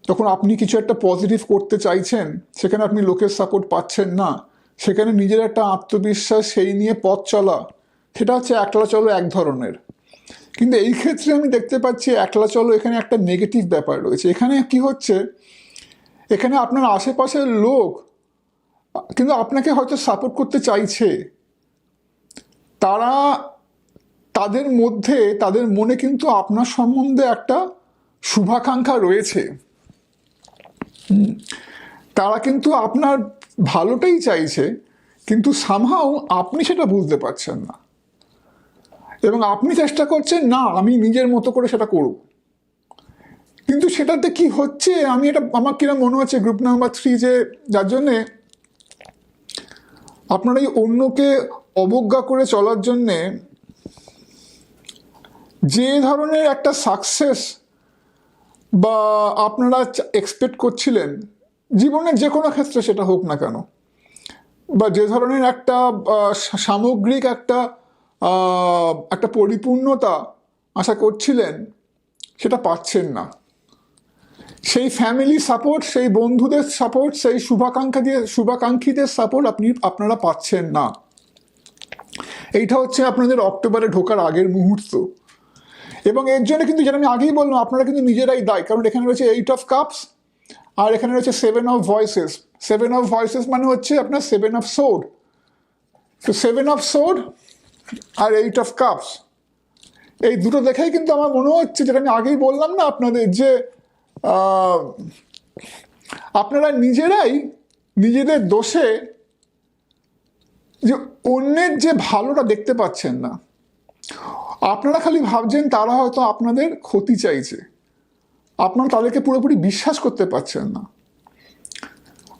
Speaker 1: তখন আপনি কিছু একটা পজিটিভ করতে চাইছেন, সেখানে আপনি লোকের সাপোর্ট পাচ্ছেন না, সেখানে নিজের একটা আত্মবিশ্বাস, সেই নিয়ে পথ চলা, সেটা হচ্ছে একলা চলো এক ধরনের। কিন্তু এই ক্ষেত্রে আমি দেখতে পাচ্ছি একলা চলো এখানে একটা নেগেটিভ ব্যাপার রয়েছে। এখানে কি হচ্ছে, এখানে আপনার আশেপাশের লোক কিন্তু আপনাকে হয়তো সাপোর্ট করতে চাইছে, তারা তাদের মধ্যে তাদের মনে কিন্তু আপনার সম্বন্ধে একটা শুভাকাঙ্ক্ষা রয়েছে। তারা কিন্তু আপনার ভালোটাই চাইছে, কিন্তু সামহাও আপনি সেটা বুঝতে পারছেন না, এবং আপনি চেষ্টা করছেন না আমি নিজের মতো করে সেটা করব। কিন্তু সেটাতে কি হচ্ছে, আমি এটা আমার কিরম মনে হচ্ছে গ্রুপ নাম্বার 3, যে যার জন্যে আপনারা এই অন্যকে অবজ্ঞা করে চলার জন্যে যে ধরনের একটা সাকসেস বা আপনারা এক্সপেক্ট করছিলেন জীবনের যে কোনো ক্ষেত্রে সেটা হোক না কেন, বা যে ধরনের একটা সামগ্রিক একটা পরিপূর্ণতা আশা করছিলেন, সেটা পাচ্ছেন না। সেই ফ্যামিলি সাপোর্ট, সেই বন্ধুদের সাপোর্ট, সেই শুভাকাঙ্ক্ষীদের সাপোর্ট আপনারা পাচ্ছেন না। এইটা হচ্ছে আপনাদের অক্টোবরে ঢোকার আগের মুহূর্ত। এবং এর জন্য কিন্তু, যেটা আমি আগেই বললাম, আপনারা কিন্তু নিজেরাই দায়ী। কারণ এখানে রয়েছে 8 অফ কাপস, আর এখানে রয়েছে 7 অফ ভয়েসেস। 7 অফ ভয়েসেস মানে হচ্ছে আপনার 7 অফ সোর্ড। তো 7 অফ সোর্ড আর 8 অফ কাপস, এই দুটো দেখেই কিন্তু আমার মনে হচ্ছে, যেটা আমি আগেই বললাম না আপনাদের, যে আপনারা নিজেরাই নিজেদের দোষে যে অন্যের যে ভালোটা দেখতে পাচ্ছেন না। আপনারা খালি ভাবছেন তারা হয়তো আপনাদের ক্ষতি চাইছে, আপনারা তাদেরকে পুরোপুরি বিশ্বাস করতে পারছেন না।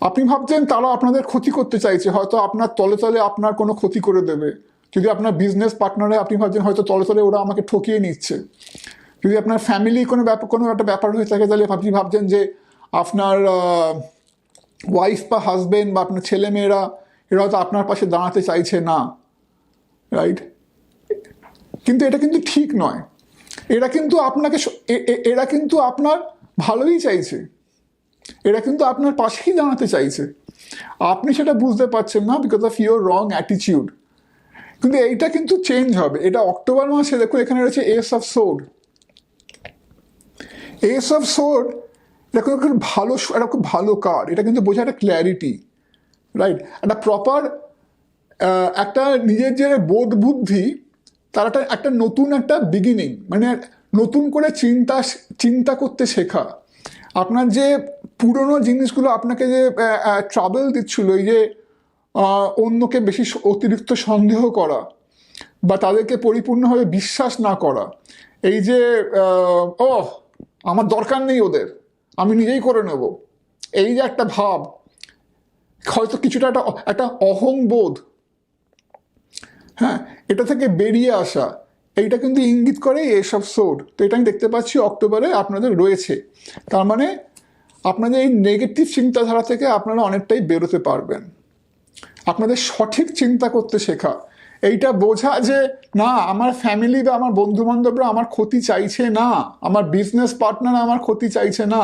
Speaker 1: আপনি ভাবছেন তারা আপনাদের ক্ষতি করতে চাইছে, হয়তো আপনার তলে তলে আপনার কোনো ক্ষতি করে দেবে। যদি আপনার বিজনেস পার্টনারে আপনি ভাবছেন হয়তো তলে তলে ওরা আমাকে ঠকিয়ে নিচ্ছে। যদি আপনার ফ্যামিলি কোনো একটা ব্যাপার হয়ে থাকে, তাহলে আপনি ভাবছেন যে আপনার ওয়াইফ বা হাজবেন্ড বা আপনার ছেলে মেয়েরা এরা হয়তো আপনার পাশে দাঁড়াতে চাইছে না, রাইট? কিন্তু এটা কিন্তু ঠিক নয়। এরা কিন্তু আপনার ভালোই চাইছে, এরা কিন্তু আপনার পাশেই দাঁড়াতে চাইছে। আপনি সেটা বুঝতে পারছেন না, because of your wrong attitude. কিন্তু এইটা কিন্তু চেঞ্জ হবে। এটা অক্টোবর মাসে, দেখুন এখানে রয়েছে S of sword. S of sword এটা খুব ভালো কার্ড। এটা কিন্তু বোঝায় একটা ক্ল্যারিটি, রাইট? একটা প্রপার একটা নিজের যে বোধ বুদ্ধি, তার একটা নতুন একটা বিগিনিং, মানে নতুন করে চিন্তা করতে শেখা। আপনার যে পুরনো জিনিসগুলো আপনাকে যে ট্রাবল দিচ্ছিল, এই যে অন্যকে বেশি অতিরিক্ত সন্দেহ করা বা তাদেরকে পরিপূর্ণভাবে বিশ্বাস না করা, এই যে আমার দরকার নেই ওদের, আমি নিজেই করে নেব, এই যে একটা ভাব, হয়তো কিছুটা একটা অহংবোধ, হ্যাঁ, এটা থেকে বেরিয়ে আসা, এইটা কিন্তু ইঙ্গিত করে এসব সোড। তো এটা আমি দেখতে পাচ্ছি অক্টোবরে আপনাদের রয়েছে। তার মানে আপনাদের এই নেগেটিভ চিন্তাধারা থেকে আপনারা অনেকটাই বেরোতে পারবেন। আপনাদের সঠিক চিন্তা করতে শেখা, এইটা বোঝা যে না, আমার ফ্যামিলি বা আমার বন্ধু বান্ধবরা আমার ক্ষতি চাইছে না, আমার বিজনেস পার্টনার আমার ক্ষতি চাইছে না,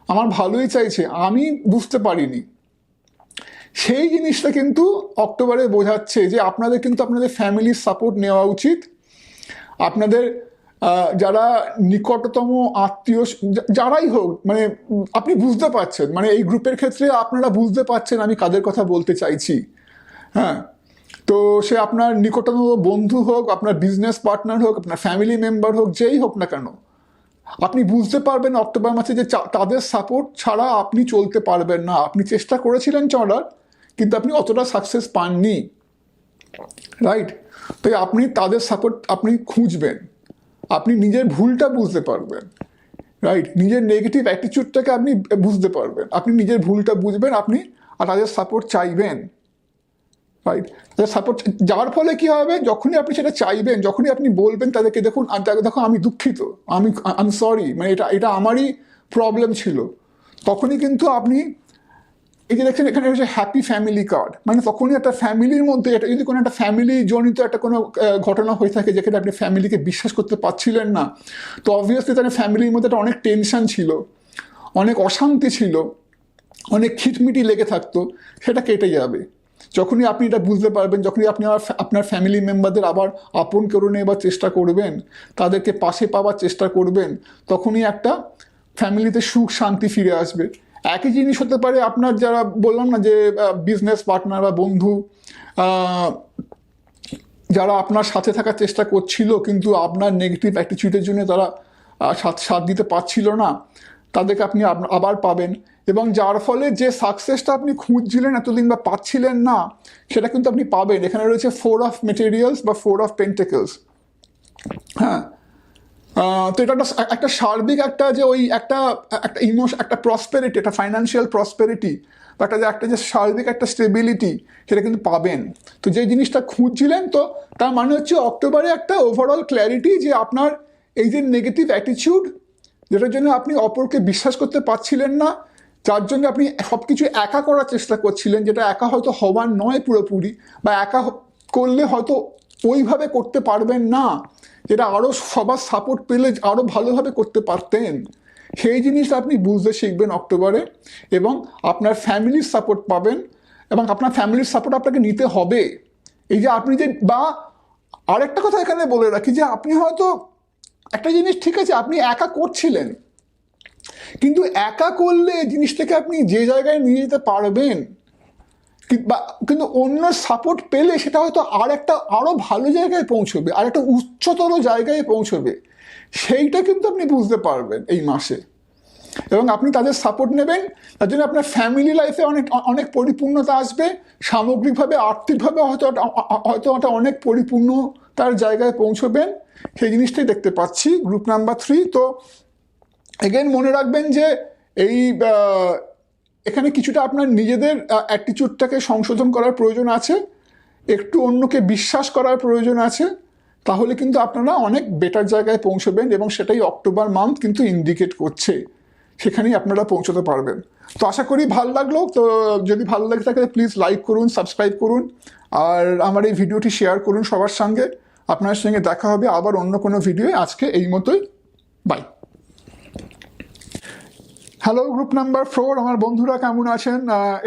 Speaker 1: আমার ভালোই চাইছে, আমি বুঝতে পারিনি। সেই জিনিসটা কিন্তু অক্টোবরে বোঝাচ্ছে যে আপনাদের কিন্তু আপনাদের ফ্যামিলির সাপোর্ট নেওয়া উচিত। আপনাদের যারা নিকটতম আত্মীয় যারাই হোক, মানে আপনি বুঝতে পারছেন, মানে এই গ্রুপের ক্ষেত্রে আপনারা বুঝতে পারছেন আমি কাদের কথা বলতে চাইছি। হ্যাঁ, তো সে আপনার নিকটতম বন্ধু হোক, আপনার বিজনেস পার্টনার হোক, আপনার ফ্যামিলি মেম্বার হোক, যেই হোক না কেন, আপনি বুঝতে পারবেন অক্টোবর মাসে যে তাদের সাপোর্ট ছাড়া আপনি চলতে পারবেন না। আপনি চেষ্টা করেছিলেন চলার, কিন্তু আপনি অতটা সাকসেস পাননি, রাইট? তাই আপনি তাদের সাপোর্ট আপনি খুঁজবেন, আপনি নিজের ভুলটা বুঝতে পারবেন, রাইট? নিজের নেগেটিভ অ্যাটিটিউডটাকে আপনি বুঝতে পারবেন, আপনি নিজের ভুলটা বুঝবেন, আপনি আর তাদের সাপোর্ট চাইবেন, রাইট? তাদের সাপোর্ট, যার ফলে কি হবে, যখনই আপনি সেটা চাইবেন, যখনই আপনি বলবেন তাদেরকে, দেখো আমি দুঃখিত, আমি সরি, মানে এটা আমারই প্রবলেম ছিল, তখনই কিন্তু আপনি এই যে দেখছেন এখানে হচ্ছে হ্যাপি ফ্যামিলি কার্ড, মানে তখনই একটা ফ্যামিলির মধ্যে, এটা যদি কোনো একটা ফ্যামিলি জনিত একটা কোনো ঘটনা হয়ে থাকে যেখানে আপনি ফ্যামিলিকে বিশ্বাস করতে পারছিলেন না, তো অবভিয়াসলি তাহলে ফ্যামিলির মধ্যে একটা অনেক টেনশন ছিল, অনেক অশান্তি ছিল, অনেক খিটমিটি লেগে থাকতো, সেটা কেটে যাবে। যখনই আপনি এটা বুঝতে পারবেন, যখনই আপনি আপনার ফ্যামিলি মেম্বারদের আবার আপন করে নেবার চেষ্টা করবেন, তাদেরকে পাশে পাওয়ার চেষ্টা করবেন, তখনই একটা ফ্যামিলিতে সুখ শান্তি ফিরে আসবে। একই জিনিস হতে পারে আপনার, যারা বললাম না যে বিজনেস পার্টনার বা বন্ধু, যারা আপনার সাথে থাকার চেষ্টা করছিল কিন্তু আপনার নেগেটিভ অ্যাটিটিউডের জন্য তারা সাথ দিতে পারছিল না, তাদেরকে আপনি আবার পাবেন। এবং যার ফলে যে সাকসেসটা আপনি খুঁজছিলেন এতদিন বা পাচ্ছিলেন না, সেটা কিন্তু আপনি পাবেন। এখানে রয়েছে 4 অফ মেটেরিয়ালস বা 4 অফ পেন্টিকলস। হ্যাঁ, তো এটা একটা সার্বিক একটা যে ওই একটা একটা প্রসপেরিটি, একটা ফাইন্যান্সিয়াল প্রসপেরিটি বা একটা যে সার্বিক একটা স্টেবিলিটি, সেটা কিন্তু পাবেন। তো যে জিনিসটা খুঁজছিলেন, তো তার মানে হচ্ছে অক্টোবরে একটা ওভারঅল ক্ল্যারিটি যে আপনার এই যে নেগেটিভ অ্যাটিটিউড, যেটার জন্য আপনি অপরকে বিশ্বাস করতে পারছিলেন না, যার জন্য আপনি সব কিছু একা করার চেষ্টা করছিলেন, যেটা একা হয়তো হওয়ার নয় পুরোপুরি, বা একা করলে হয়তো ওইভাবে করতে পারবেন না, যেটা আরও সবার সাপোর্ট পেলে আরও ভালোভাবে করতে পারতেন, সেই জিনিসটা আপনি বুঝতে শিখবেন অক্টোবরে। এবং আপনার ফ্যামিলির সাপোর্ট পাবেন, এবং আপনার ফ্যামিলির সাপোর্ট আপনাকে নিতে হবে। এই যে আপনি যে, বা আরেকটা কথা এখানে বলে রাখি যে আপনি হয়তো একটা জিনিস, ঠিক আছে আপনি একা করছিলেন, কিন্তু একা করলে জিনিসটাকে আপনি যে জায়গায় নিয়ে যেতে পারবেন, কিন্তু অন্য সাপোর্ট পেলে সেটা হয়তো আরও ভালো জায়গায় পৌঁছবে, আর একটা উচ্চতর জায়গায় পৌঁছবে, সেইটা কিন্তু আপনি বুঝতে পারবেন এই মাসে। এবং আপনি তাদের সাপোর্ট নেবেন, তার জন্য আপনার ফ্যামিলি লাইফে অনেক পরিপূর্ণতা আসবে, সামগ্রিকভাবে আর্থিকভাবে হয়তো ওটা অনেক পরিপূর্ণতার জায়গায় পৌঁছবেন, সেই জিনিসটাই দেখতে পাচ্ছি গ্রুপ নাম্বার 3। তো এগেন মনে রাখবেন যে এই এখানে কিছুটা আপনার নিজেদের অ্যাটিটিউডটাকে সংশোধন করার প্রয়োজন আছে, একটু অন্যকে বিশ্বাস করার প্রয়োজন আছে, তাহলে কিন্তু আপনারা অনেক বেটার জায়গায় পৌঁছবেন, এবং সেটাই অক্টোবর মান্থ কিন্তু ইন্ডিকেট করছে, সেখানেই আপনারা পৌঁছতে পারবেন। তো আশা করি ভালো লাগলো। তো যদি ভালো লাগে থাকে প্লিজ লাইক করুন, সাবস্ক্রাইব করুন, আর আমার এই ভিডিওটি শেয়ার করুন সবার সঙ্গে। আপনার সঙ্গে দেখা হবে আবার অন্য কোনো ভিডিওয়ে। আজকে এই মতোই, বাই। হ্যালো গ্রুপ নাম্বার 4, আমার বন্ধুরা কেমন আছেন?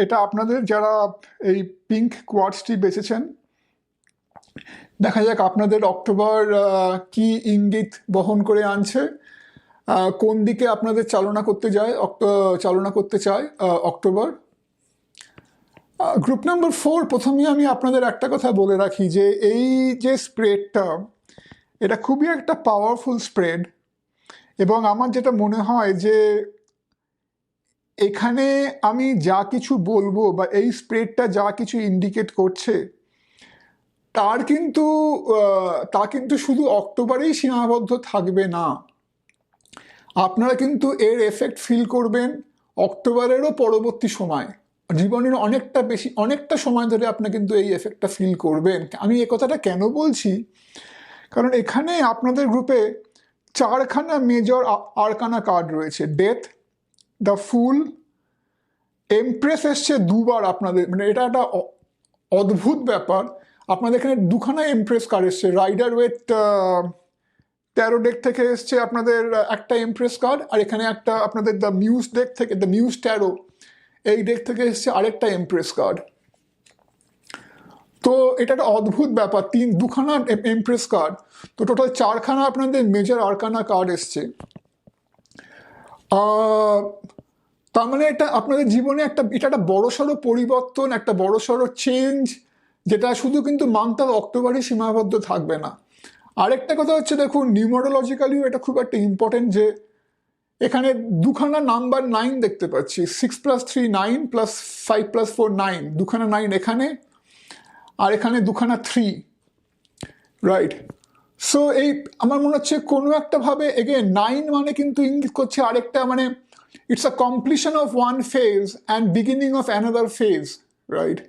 Speaker 1: এটা আপনাদের যারা এই পিঙ্ক কোয়ার্টসটি বেছেছেন। দেখা যাক আপনাদের অক্টোবর কি ইঙ্গিত বহন করে আনছে, কোন দিকে আপনাদের চালনা করতে চায় অক্টোবর। গ্রুপ নাম্বার 4, প্রথমেই আমি আপনাদের একটা কথা বলে রাখি যে এই যে স্প্রেডটা, এটা খুবই একটা পাওয়ারফুল স্প্রেড, এবং আমার যেটা মনে হয় যে এখানে আমি যা কিছু বলবো বা এই স্প্রেডটা যা কিছু ইন্ডিকেট করছে, তা কিন্তু শুধু অক্টোবরেই সীমাবদ্ধ থাকবে না। আপনারা কিন্তু এর এফেক্ট ফিল করবেন অক্টোবরেরও পরবর্তী সময়, জীবনের অনেকটা সময় ধরে আপনি কিন্তু এই এফেক্টটা ফিল করবেন। আমি এ কথাটা কেন বলছি, কারণ এখানে আপনাদের গ্রুপে 4খানা মেজর আরকানা কার্ড রয়েছে। ডেথ, দ্য ফুল, এমপ্রেস এসছে 2বার আপনাদের, মানে এটা একটা অদ্ভুত ব্যাপার। আপনাদের এখানে 2খানা এমপ্রেস কার্ড এসছে। রাইডার ওয়েট 13 ডেক থেকে এসছে আপনাদের একটা এমপ্রেস কার্ড, আর এখানে একটা আপনাদের দ্য মিউজ ডেক থেকে, দ্য মিউজ ট্যারো, এই ডেক থেকে এসছে আরেকটা এমপ্রেস কার্ড। তো এটা একটা অদ্ভুত ব্যাপার, 2খানা এমপ্রেস কার্ড, তো টোটাল 4খানা আপনাদের মেজর আরকানা কার্ড এসছে। তার মানে এটা আপনাদের জীবনে এটা একটা বড়সড় পরিবর্তন, একটা বড়সড় চেঞ্জ, যেটা শুধু কিন্তু মান্থ অফ অক্টোবরই সীমাবদ্ধ থাকবে না। আরেকটা কথা হচ্ছে, দেখুন নিউমারোলজিক্যালিও এটা খুব একটা ইম্পর্টেন্ট, যে এখানে 2খানা নাম্বার 9 দেখতে পাচ্ছি। 6 + 3 9 + 5 + 4 9, 2খানা 9 এখানে, আর এখানে 2খানা 3, রাইট। সো এই আমার মনে হচ্ছে কোনো একটা ভাবে এগেন 9 মানে কিন্তু ইঙ্গিত করছে আরেকটা, মানে it's a completion of one phase and beginning of another phase, right.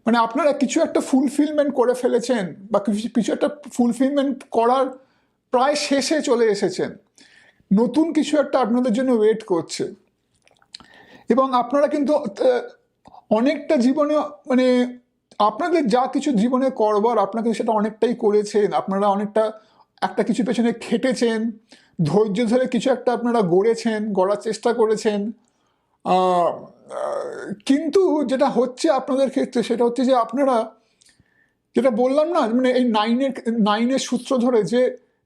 Speaker 1: মানে আপনারা কিছু একটা ফুলফিলমেন্ট করে ফেলেছেন, বা কিছু একটা ফুলফিলমেন্ট করার প্রায় শেষে চলে এসেছেন, নতুন কিছু একটা আপনাদের জন্য ওয়েট করছে। এবং আপনারা কিন্তু অনেকটা জীবনে, মানে আপনাদের যা কিছু জীবনে করবার আপনাকে সেটা অনেকটাই করেছেন। আপনারা অনেকটা একটা কিছু পেছনে খেটেছেন, ধৈর্য ধরে কিছু একটা আপনারা গড়ার চেষ্টা করেছেন, আহ, কিন্তু যেটা হচ্ছে আপনাদের ক্ষেত্রে সেটা হচ্ছে যে আপনারা, যেটা বললাম না, মানে এই নাইনের সূত্র ধরে, যে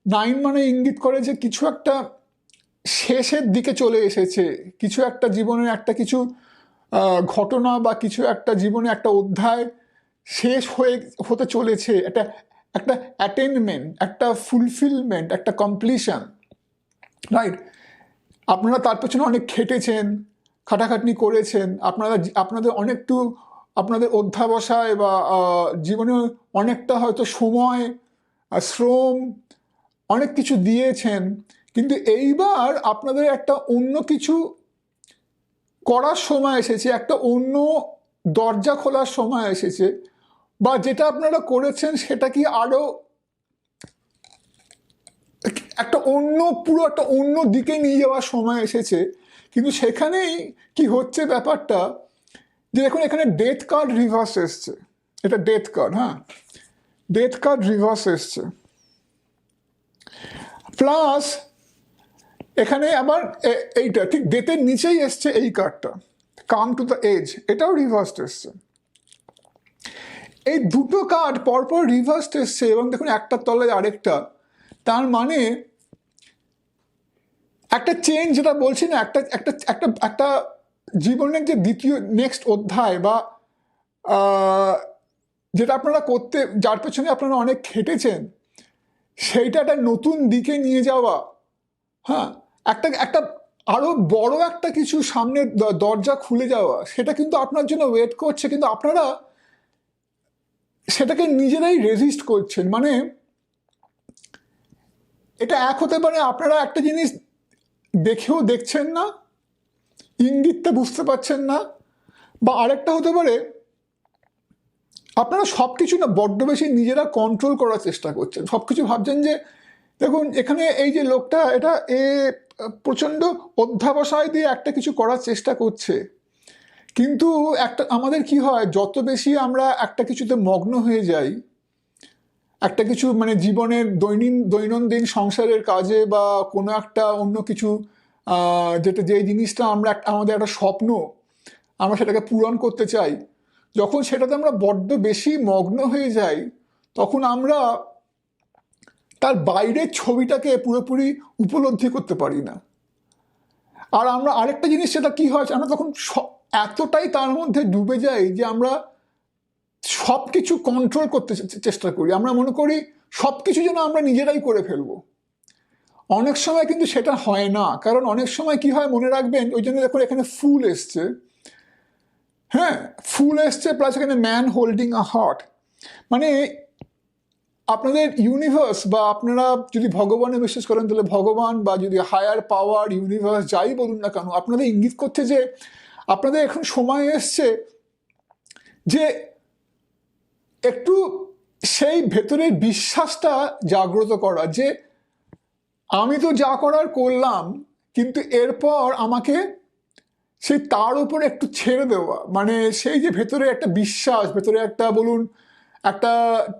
Speaker 1: নাইন মানে ইঙ্গিত করে যে কিছু একটা শেষের দিকে চলে এসেছে, কিছু একটা জীবনের একটা কিছু ঘটনা বা কিছু একটা জীবনে একটা অধ্যায় শেষ হতে চলেছে, একটা একটা অ্যাটেনমেন্ট, একটা ফুলফিলমেন্ট, একটা কমপ্লিশন, রাইট? আপনারা তার পেছনে অনেক খেটেছেন, খাটাখাটনি করেছেন, আপনাদের অনেকটু আপনাদের অধ্যাবসায় বা জীবনে অনেকটা হয়তো সময়, শ্রম, অনেক কিছু দিয়েছেন, কিন্তু এইবার আপনাদের একটা অন্য কিছু করার সময় এসেছে, একটা অন্য দরজা খোলার সময় এসেছে, বা যেটা আপনারা করেছেন সেটা কি আরো পুরো একটা অন্য দিকে নিয়ে যাওয়ার সময় এসেছে। কিন্তু সেখানেই কি হচ্ছে ব্যাপারটা, যে দেখুন এখানে ডেথ কার্ড রিভার্স এসছে, এটা ডেথ কার্ড, হ্যাঁ, ডেথ কার্ড রিভার্স এসছে, প্লাস এখানে আবার এইটা ঠিক ডেথের নিচেই এসছে এই কার্ডটা, কাম টু দ্য এজ, এটাও রিভার্সড এসছে। এই দুটো কার্ড পরপর রিভার্সড এসছে এবং দেখুন একটার তলায় আরেকটা, তার মানে একটা চেঞ্জ, যেটা বলছি না, একটা একটা একটা একটা জীবনের যে দ্বিতীয় নেক্সট অধ্যায় বা যেটা আপনারা করতে, যার পেছনে আপনারা অনেক খেটেছেন, সেইটা একটা নতুন দিকে নিয়ে যাওয়া, হ্যাঁ, একটা একটা আরো বড় একটা কিছু সামনে দরজা খুলে যাওয়া, সেটা কিন্তু আপনার জন্য ওয়েট করছে, কিন্তু আপনারা সেটাকে নিজেরাই রেজিস্ট করছেন। মানে এটা এক হতে পারে আপনারা একটা জিনিস দেখেও দেখছেন না, ইঙ্গিতটা বুঝতে পারছেন না, বা আরেকটা হতে পারে আপনারা সব কিছু না বড্ড বেশি নিজেরা কন্ট্রোল করার চেষ্টা করছেন, সব কিছু ভাবছেন যে দেখুন এখানে এই যে লোকটা, এটা প্রচণ্ড অধ্যাবসায় দিয়ে একটা কিছু করার চেষ্টা করছে, কিন্তু একটা আমাদের কি হয়, যত বেশি আমরা একটা কিছুতে মগ্ন হয়ে যাই, একটা কিছু মানে জীবনের দৈনন্দিন সংসারের কাজে বা কোনো একটা অন্য কিছু, যেটা যে জিনিসটা আমরা আমাদের একটা স্বপ্ন, আমরা সেটাকে পূরণ করতে চাই, যখন সেটাতে আমরা বড্ড বেশি মগ্ন হয়ে যাই, তখন আমরা তার বাইরের ছবিটাকে পুরোপুরি উপলব্ধি করতে পারি না। আর আমরা আরেকটা জিনিস, সেটা কি হয়, আমরা তখন এতটাই তার মধ্যে ডুবে যাই যে আমরা সব কিছু কন্ট্রোল করতে চেষ্টা করি, আমরা মনে করি সব কিছু যেন আমরা নিজেরাই করে ফেলবো। অনেক সময় কিন্তু সেটা হয় না, কারণ অনেক সময় কি হয় মনে রাখবেন, ওই জন্য দেখুন এখানে ফুল এসছে, হ্যাঁ, ফুল এসছে, প্লাস এখানে ম্যান হোল্ডিং আ হার্ট, মানে আপনাদের ইউনিভার্স, বা আপনারা যদি ভগবানে বিশ্বাস করেন তাহলে ভগবান, বা যদি হায়ার পাওয়ার, ইউনিভার্স, যাই বলুন না কেন, আপনাদের ইঙ্গিত করছে যে আপনাদের এখন সময় এসছে যে একটু সেই ভেতরের বিশ্বাসটা জাগ্রত করা, যে আমি তো যা করার করলাম, কিন্তু এরপর আমাকে সেই তার উপরে একটু ছেড়ে দেওয়া, মানে সেই যে ভেতরে একটা বিশ্বাস, ভেতরে একটা বলুন একটা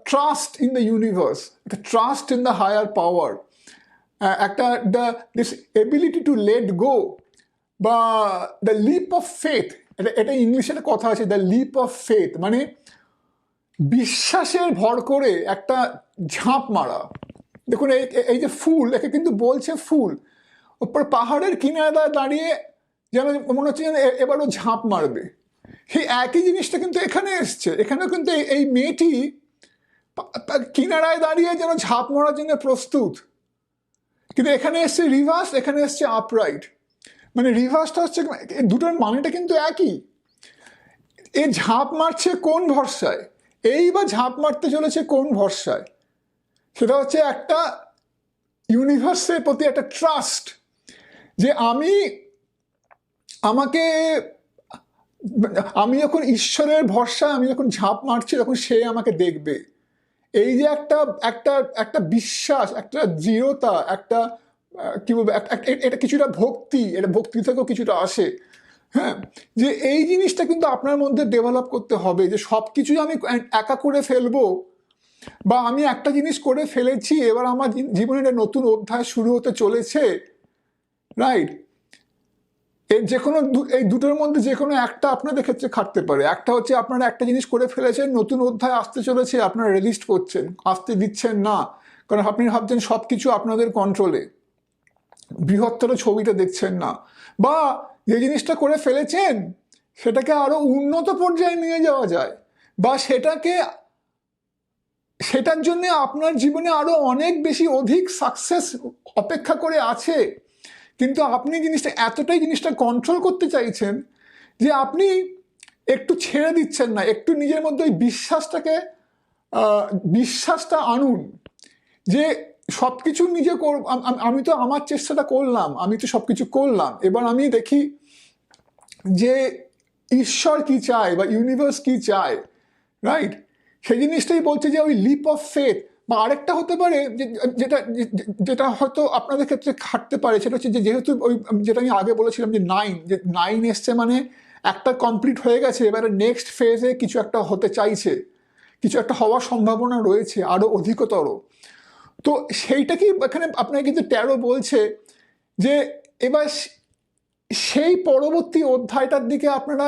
Speaker 1: ট্রাস্ট ইন দ্য ইউনিভার্স, একটা ট্রাস্ট ইন দ্য হায়ার পাওয়ার, একটা this ability to let go, বা দ্য লিপ অফ ফেথ, এটা ইংলিশে একটা কথা আছে, দ্য লিপ অফ ফেথ, মানে বিশ্বাসের ভর করে একটা ঝাঁপ মারা। দেখুন এই যে ফুল, একে কিন্তু বলছে ফুল, ওপর পাহাড়ের কিনারে দাঁড়িয়ে যেন মনে হচ্ছে যেন এবারও ঝাঁপ মারবে, সেই একই জিনিসটা কিন্তু এখানে এসছে, এখানেও কিন্তু এই মেয়েটি কিনারায় দাঁড়িয়ে যেন ঝাঁপ মারার জন্য প্রস্তুত, কিন্তু এখানে এসছে রিভার্স, এখানে এসছে আপরাইট, মানে রিভার্সটা হচ্ছে, দুটোর মানেটা কিন্তু একই। এ ঝাঁপ মারছে কোন ভরসায়, এই বা ঝাঁপ মারতে চলেছে কোন ভরসায়, সেটা হচ্ছে একটা ইউনিভার্সের প্রতি একটা ট্রাস্ট, যে আমাকে আমি যখন ঈশ্বরের ভরসা, আমি যখন ঝাঁপ মারছি, তখন সে আমাকে দেখবে। এই যে একটা একটা একটা বিশ্বাস, একটা দৃঢ়তা, একটা কি বলবো, এটা কিছুটা ভক্তি, এটা ভক্তি থেকেও কিছুটা আসে, হ্যাঁ, যে এই জিনিসটা কিন্তু আপনার মধ্যে ডেভেলপ করতে হবে, যে সব কিছু আমি একা করে ফেলবো, বা আমি একটা জিনিস করে ফেলেছি, এবার আমার জীবনের নতুন অধ্যায় শুরু হতে চলেছে, রাইট? এর যে কোনো এই দুটোর মধ্যে যে কোনো একটা আপনাদের ক্ষেত্রে খাটতে পারে। একটা হচ্ছে আপনারা একটা জিনিস করে ফেলেছেন, নতুন অধ্যায় আসতে চলেছে, আপনারা রেজিস্ট করছেন, আসতে দিচ্ছেন না, কারণ আপনি ভাবছেন সব কিছু আপনাদের কন্ট্রোলে, বৃহত্তর ছবিটা দেখছেন না, বা যে জিনিসটা করে ফেলেছেন সেটাকে আরো উন্নত পর্যায়ে নিয়ে যাওয়া যায়, বা সেটার জন্য আপনার জীবনে আরো অনেক বেশি অধিক সাকসেস অপেক্ষা করে আছে, কিন্তু আপনি এতটাই জিনিসটা কন্ট্রোল করতে চাইছেন যে আপনি একটু ছেড়ে দিচ্ছেন না, একটু নিজের মধ্যে ওই বিশ্বাসটা আনুন যে সব কিছু নিজে আমি তো আমার চেষ্টাটা করলাম, আমি তো সব কিছু করলাম, এবার আমি দেখি যে ঈশ্বর কি চায় বা ইউনিভার্স কি চায়, রাইট? সেই জিনিসটাই বলছে যে ওই লিপ অফ ফেথ। বা আরেকটা হতে পারে যেটা যেটা হয়তো আপনাদের ক্ষেত্রে খাটতে পারে, সেটা হচ্ছে যে যেহেতু ওই যেটা আমি আগে বলেছিলাম যে নাইন এসছে, মানে একটা কমপ্লিট হয়ে গেছে, এবারে নেক্সট ফেজে কিছু একটা হতে চাইছে, কিছু একটা হওয়ার সম্ভাবনা রয়েছে আরো অধিকতর। তো সেইটা কি এখানে আপনাকে কিন্তু ট্যারো বলছে যে এবার সেই পরবর্তী অধ্যায়টার দিকে আপনারা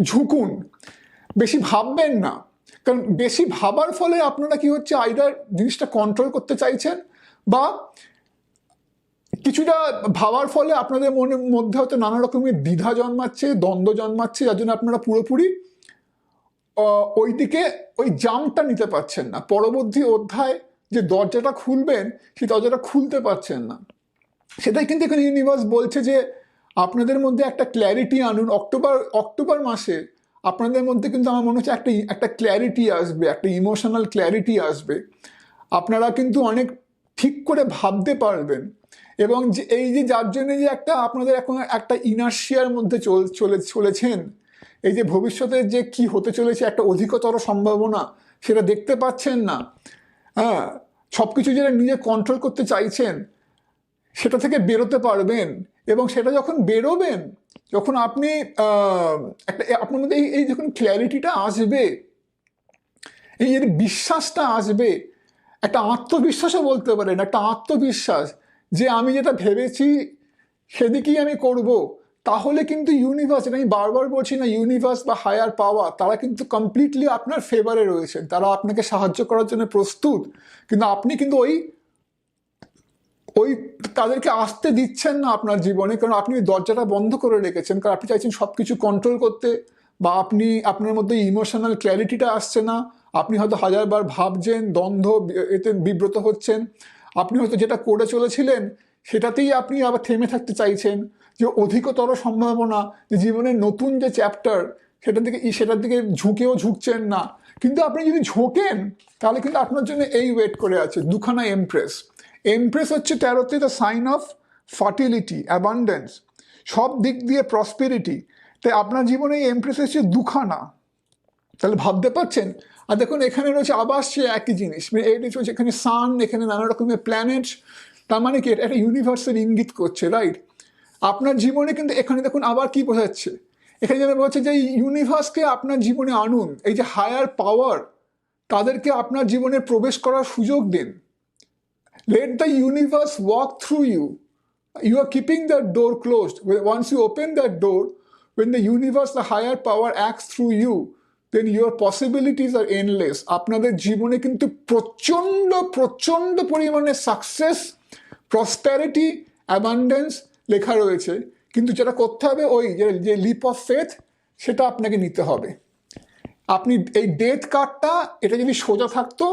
Speaker 1: ঝুঁকুন, বেশি ভাববেন না, কারণ বেশি ভাবার ফলে আপনারা কি হচ্ছে, আইদার জিনিসটা কন্ট্রোল করতে চাইছেন, বা কিছুটা ভাবার ফলে আপনাদের মনের মধ্যে হয়তো নানা রকমের দ্বিধা জন্মাচ্ছে, দ্বন্দ্ব জন্মাচ্ছে, যার জন্য আপনারা পুরোপুরি ওই দিকে ওই জাম্পটা নিতে পারছেন না, পরবর্তী অধ্যায় যে দরজাটা খুলবেন সেই দরজাটা খুলতে পারছেন না। সেটাই কিন্তু এখানে ইউনিভার্স বলছে যে আপনাদের মধ্যে একটা ক্ল্যারিটি আনুন। অক্টোবর মাসে আপনাদের মধ্যে কিন্তু আমার মনে হচ্ছে একটা ক্ল্যারিটি আসবে, একটা ইমোশনাল ক্ল্যারিটি আসবে, আপনারা কিন্তু অনেক ঠিক করে ভাবতে পারবেন, এবং যে এই যে যার জন্য যে আপনাদের এখন একটা ইনার্শিয়ার মধ্যে চলেছেন, এই যে ভবিষ্যতের যে কি হতে চলেছে একটা অধিকতর সম্ভাবনা, সেটা দেখতে পাচ্ছেন না, হ্যাঁ, সবকিছু যেটা নিজে কন্ট্রোল করতে চাইছেন সেটা থেকে বেরোতে পারবেন, এবং সেটা যখন বেরোবেন, যখন আপনি আপনার মধ্যে এই যখন ক্ল্যারিটিটা আসবে, এই যে বিশ্বাসটা আসবে, একটা আত্মবিশ্বাসও বলতে পারেন, একটা আত্মবিশ্বাস যে আমি যেটা ভেবেছি সেদিকেই আমি করব, তাহলে কিন্তু ইউনিভার্স, এটা আমি বারবার বলছি না, ইউনিভার্স বা হায়ার পাওয়ার তারা কিন্তু কমপ্লিটলি আপনার ফেভারে রয়েছেন, তারা আপনাকে সাহায্য করার জন্য প্রস্তুত, কিন্তু আপনি কিন্তু ওই তাদেরকে আসতে দিচ্ছেন না আপনার জীবনে, কারণ আপনি ওই দরজাটা বন্ধ করে রেখেছেন, কারণ আপনি চাইছেন সব কিছু কন্ট্রোল করতে, বা আপনার মধ্যে ইমোশনাল ক্ল্যারিটিটা আসছে না, আপনি হয়তো হাজারবার ভাবছেন, এতে বিব্রত হচ্ছেন, আপনি হয়তো যেটা করে চলেছিলেন সেটাতেই আপনি আবার থেমে থাকতে চাইছেন, যে অধিকতর সম্ভাবনা, যে জীবনের নতুন যে চ্যাপ্টার সেটার দিকে ঝুঁকছেন না, কিন্তু আপনি যদি ঝোঁকেন তাহলে কিন্তু আপনার জন্য এই ওয়েট করে আছে দুখানা এমপ্রেস। এমপ্রেস হচ্ছে ট্যারোতে the sign of fertility, abundance, সব দিক দিয়ে প্রসপেরিটি। তাই আপনার জীবনে এই এমপ্রেস হচ্ছে দুখানা, তাহলে ভাবতে পারছেন। আর দেখুন এখানে রয়েছে আবার সে একই জিনিস, এই রয়েছে এখানে সান, এখানে নানা রকমের প্ল্যানেট, তার মানে কি একটা ইউনিভার্সের ইঙ্গিত করছে, রাইট? আপনার জীবনে কিন্তু এখানে দেখুন আবার কি বোঝাচ্ছে, এখানে যেন বলছে যে ইউনিভার্সকে আপনার জীবনে আনুন, এই যে হায়ার পাওয়ার তাদেরকে আপনার জীবনে প্রবেশ করার সুযোগ দিন। Let the universe walk through you. You are keeping that door closed. Once you open that door, when the universe, the higher power acts through you, then your possibilities are endless. আপনাদের জীবনে কিন্তু প্রচন্ড পরিমাণে success, prosperity, abundance লেখা রয়েছে, কিন্তু যেটা করতে হবে ওই যে লিপ অফ ফেথ, সেটা আপনাকে নিতে হবে। আপনি এই ডেথ কার্ডটা, এটা যদি সোজা থাকতো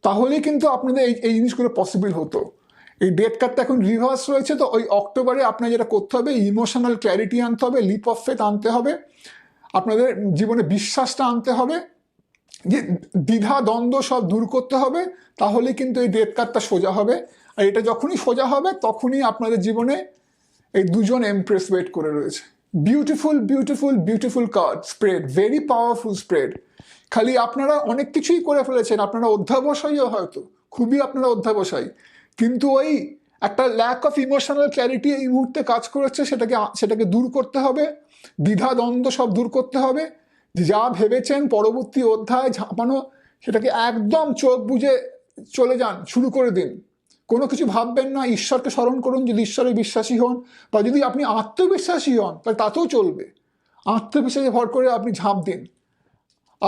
Speaker 1: তাহলেই কিন্তু আপনাদের এই জিনিসগুলো পসিবল হতো। এই ডেথ কার্ডটা এখন রিভার্স রয়েছে, তো ওই অক্টোবরে আপনার যেটা করতে হবে, ইমোশনাল ক্ল্যারিটি আনতে হবে, লিপ অফ ফেথ আনতে হবে, আপনাদের জীবনে বিশ্বাসটা আনতে হবে, যে দ্বিধা দ্বন্দ্ব সব দূর করতে হবে, তাহলে কিন্তু এই ডেথ কার্ডটা সোজা হবে। আর এটা যখনই সোজা হবে তখনই আপনাদের জীবনে এই দুজন এমপ্রেস ওয়েট করে রয়েছে। Beautiful card spread, very powerful spread. খালি আপনারা অনেক কিছুই করে ফেলেছেন, আপনারা অধ্যাবসায়ীও হয়তো, খুবই আপনারা অধ্যাবসায়ী, কিন্তু ওই একটা ল্যাক অফ ইমোশনাল ক্ল্যারিটি এই মুহূর্তে কাজ করেছে, সেটাকে দূর করতে হবে, দ্বিধা দ্বন্দ্ব সব দূর করতে হবে, যা ভেবেছেন পরবর্তী অধ্যায় ঝাঁপানো, সেটাকে একদম চোখ বুজে চলে যান, শুরু করে দিন, কোনো কিছু ভাববেন না, ঈশ্বরকে স্মরণ করুন যদি ঈশ্বরে বিশ্বাসী হন, বা যদি আপনি আত্মবিশ্বাসী হন তাহলে তাতেও চলবে। আত্মবিশ্বাসে ভর করে আপনি ঝাঁপ দিন,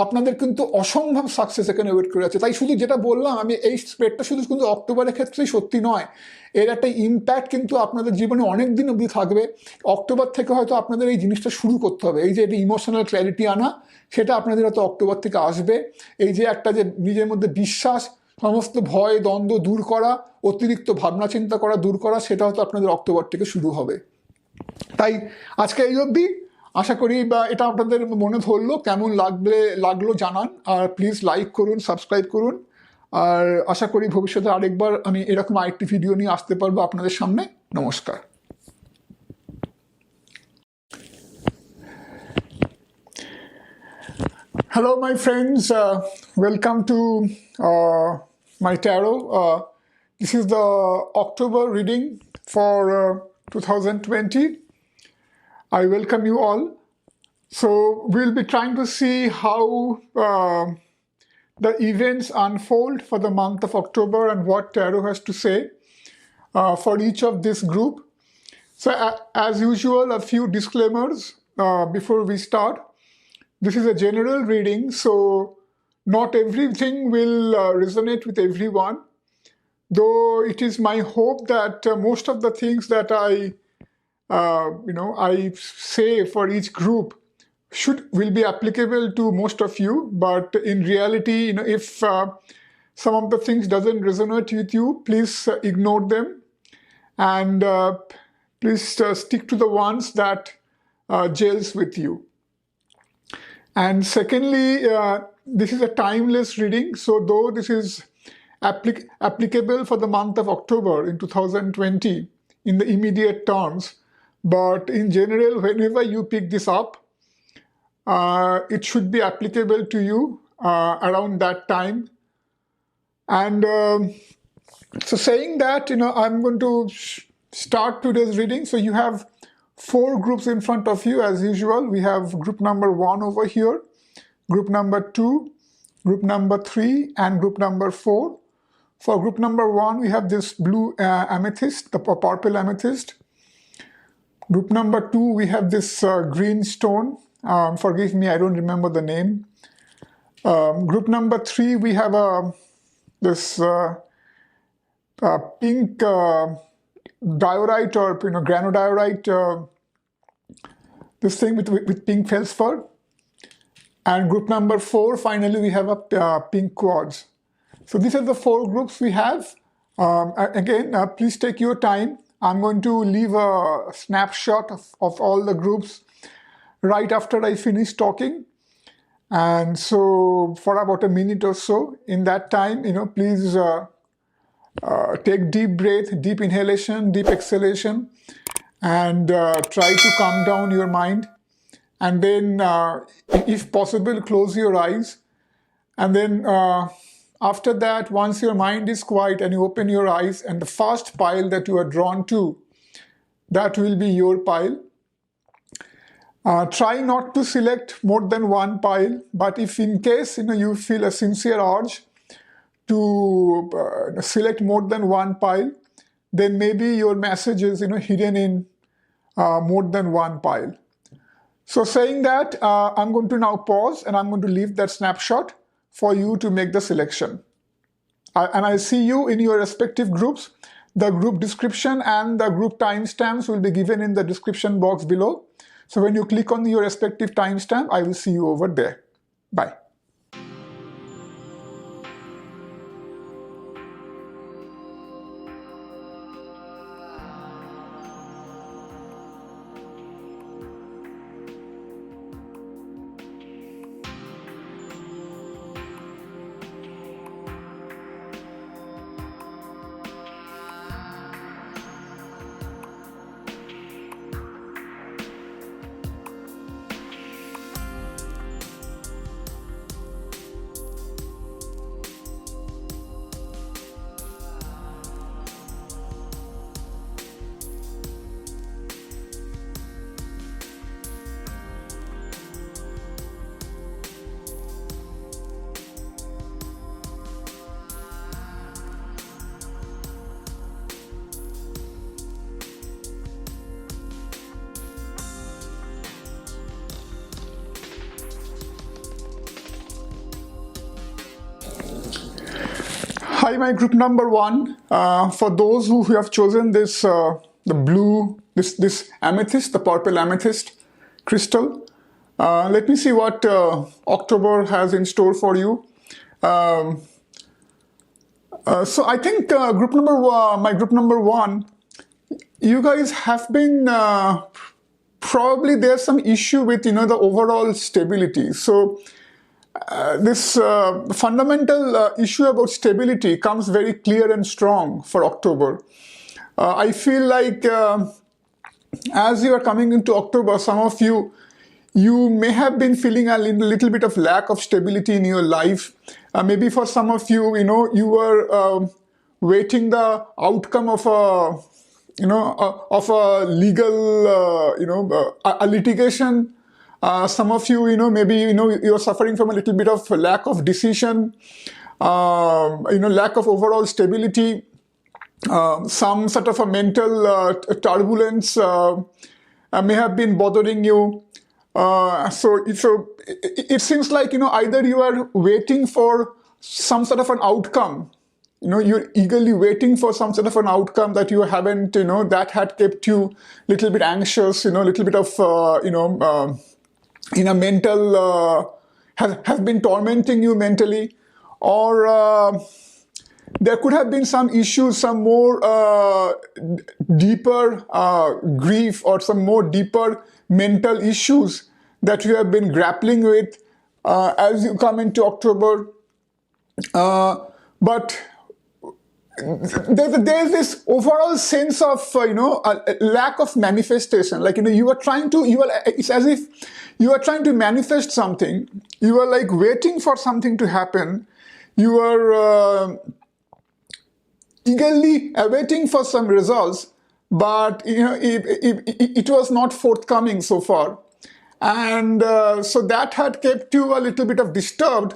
Speaker 1: আপনাদের কিন্তু অসম্ভব সাকসেস এখানে ওয়েট করে আছে। তাই শুধু যেটা বললাম আমি, এই স্প্রেডটা শুধু কিন্তু অক্টোবরের ক্ষেত্রেই সত্যি নয়, এর একটা ইম্প্যাক্ট কিন্তু আপনাদের জীবনে অনেক দিন অবধি থাকবে। অক্টোবর থেকে হয়তো আপনাদের এই জিনিসটা শুরু করতে হবে, এই যে একটা ইমোশনাল ক্ল্যারিটি আনা, সেটা আপনাদের হয়তো অক্টোবর থেকে আসবে। এই যে একটা যে নিজের মধ্যে বিশ্বাস, সমস্ত ভয় দ্বন্দ্ব দূর করা, অতিরিক্ত ভাবনা চিন্তা করা দূর করা, সেটা হয়তো আপনাদের অক্টোবর থেকে শুরু হবে। তাই আজকে এই অবধি, আশা করি বা এটা আপনাদের মনে ধরলো, কেমন লাগলো জানান, আর প্লিজ লাইক করুন, সাবস্ক্রাইব করুন, আর আশা করি ভবিষ্যতে আরেকবার আমি এরকম আরেকটি ভিডিও নিয়ে আসতে পারবো আপনাদের সামনে। নমস্কার। Hello my friends, welcome to my tarot. This is the October reading for 2020. I welcome you all. So we'll be trying to see how the events unfold for the month of October and what tarot has to say for each of this group. So as usual, a few disclaimers before we start. This is a general reading, so not everything will resonate with everyone, though it is my hope that most of the things that I say for each group will be applicable to most of you. But in reality, if some of the things doesn't resonate with you, please ignore them, and please stick to the ones that gels with you. And secondly, this is a timeless reading, so though this is applicable for the month of October in 2020 in the immediate terms, but in general, whenever you pick this up, it should be applicable to you around that time. And so saying that, I'm going to start today's reading. So you have 4 groups in front of you as usual. We have group number 1 over here, group number 2, group number 3, and group number 4. For group number 1, we have this blue amethyst, the purple amethyst. Group number 2, we have this green stone. Forgive me, I don't remember the name. Group number 3, we have this pink diorite or granodiorite, this thing with pink feldspar. And group number 4, finally, we have a pink quartz. So these are the 4 groups we have. Again, please take your time. I'm going to leave a snapshot of all the groups right after I finish talking. And so for about a minute or so, in that time, please take deep breath, deep inhalation, deep exhalation, and try to calm down your mind. And then, if possible, close your eyes. And then after that, once your mind is quiet and you open your eyes, and the first pile that you are drawn to, that will be your pile. Try not to select more than 1 pile, but if in case you feel a sincere urge to select more than 1 pile, then maybe your message is hidden in more than 1 pile. So saying that, I'm going to now pause and I'm going to leave that snapshot for you to make the selection. And I see you in your respective groups. The group description and the group timestamps will be given in the description box below. So when you click on your respective timestamp, I will see you over there. Bye. Hi, my group number one. For those who have chosen this, the blue, this amethyst, the purple amethyst crystal, let me see what October has in store for you. So I think group number one, my group number one, you guys have been probably there's some issue with the overall stability. So this fundamental issue about stability comes very clear and strong for October. I feel like as you are coming into October, some of you may have been feeling a little bit of lack of stability in your life. Maybe for some of you, you were waiting the outcome of a of a legal a litigation. Some of you, maybe you're suffering from a little bit of lack of decision, lack of overall stability, some sort of a mental turbulence may have been bothering you. So it seems like either you are waiting for some sort of an outcome. You're eagerly waiting for some sort of an outcome that you haven't. That had kept you a little bit anxious. Little bit of mental has been tormenting you mentally, or there could have been some issues, some more deeper grief, or some more deeper mental issues that you have been grappling with as you come into October. But there's this overall sense of a lack of manifestation. Like it's as if you are trying to manifest something. You are like waiting for something to happen. You are eagerly awaiting for some results, but it was not forthcoming so far, and so that had kept you a little bit of disturbed.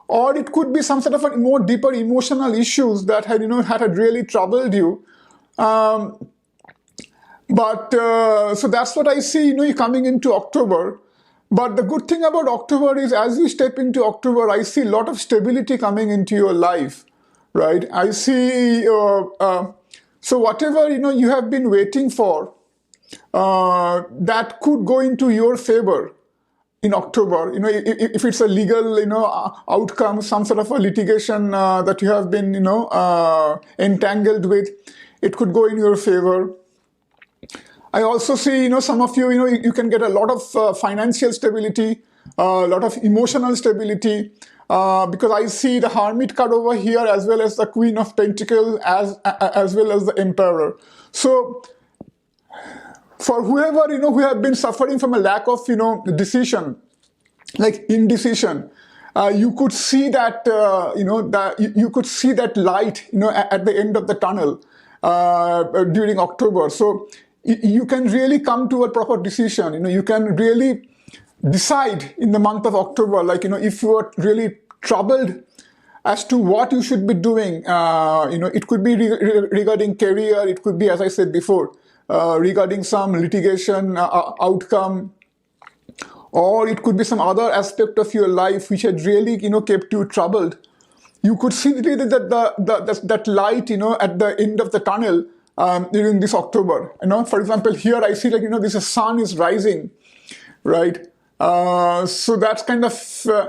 Speaker 1: Or it could be some sort of a more deeper emotional issues that had had really troubled you. So that's what I see, you coming into October. But the good thing about October is, as you step into October, I see a lot of stability coming into your life, right? I see, so whatever, you have been waiting for, that could go into your favor in October. If it's a legal, outcome, some sort of a litigation that you have been, entangled with, it could go in your favor. I also see, some of you, you can get a lot of financial stability, a lot of emotional stability, because I see the Hermit card over here, as well as the Queen of Pentacles, as well as the Emperor. So for whoever, who have been suffering from a lack of, decision, like indecision, you could see that, you could see that light, at the end of the tunnel during October. So you can really come to a proper decision. You can really decide in the month of October, like, if you are really troubled as to what you should be doing. It could be regarding career. It could be, as I said before, regarding some litigation outcome, or it could be some other aspect of your life which had really, kept you troubled. You could see that light, at the end of the tunnel during this October. For example, here I see, like, this sun is rising, right? So that's kind of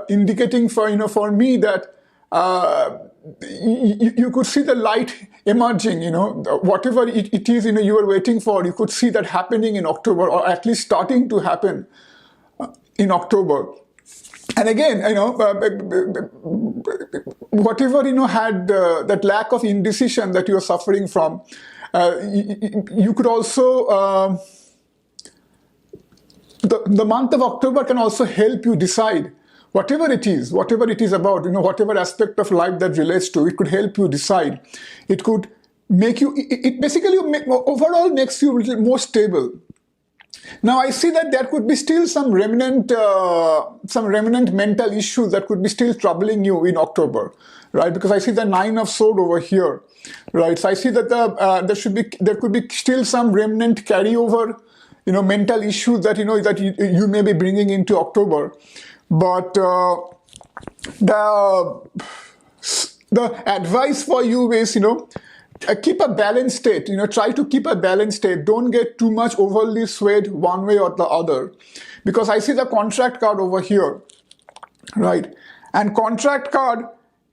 Speaker 1: indicating for me that you could see the light emerging, whatever it is, you were waiting for, you could see that happening in October, or at least starting to happen in October. And again, whatever, had that lack of indecision that you are suffering from, you could also, the month of October can also help you decide whatever it is about, whatever aspect of life that relates to, it could help you decide. It could make you, it basically overall makes you a little more stable. Now I see that there could be still some remnant mental issues that could be still troubling you in October, right? Because I see the 9 of Swords over here, right? So I see that there could be still some remnant carryover, mental issues that that you may be bringing into October. But the advice for you is, keep a balanced state. Try to keep a balanced state. Don't get too much overly swayed one way or the other, because I see the contract card over here, right? And contract card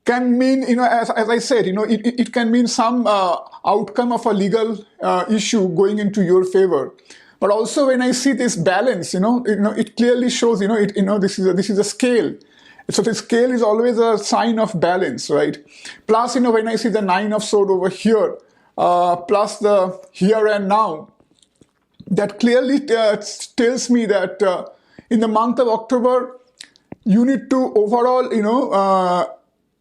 Speaker 1: can mean, as I said, it can mean some outcome of a legal issue going into your favor. But also when I see this balance, it clearly shows, this is a scale. So the scale is always a sign of balance, right? Plus, when I see the 9 of Swords over here, plus the here and now, that clearly tells me that in the month of October, you need to overall,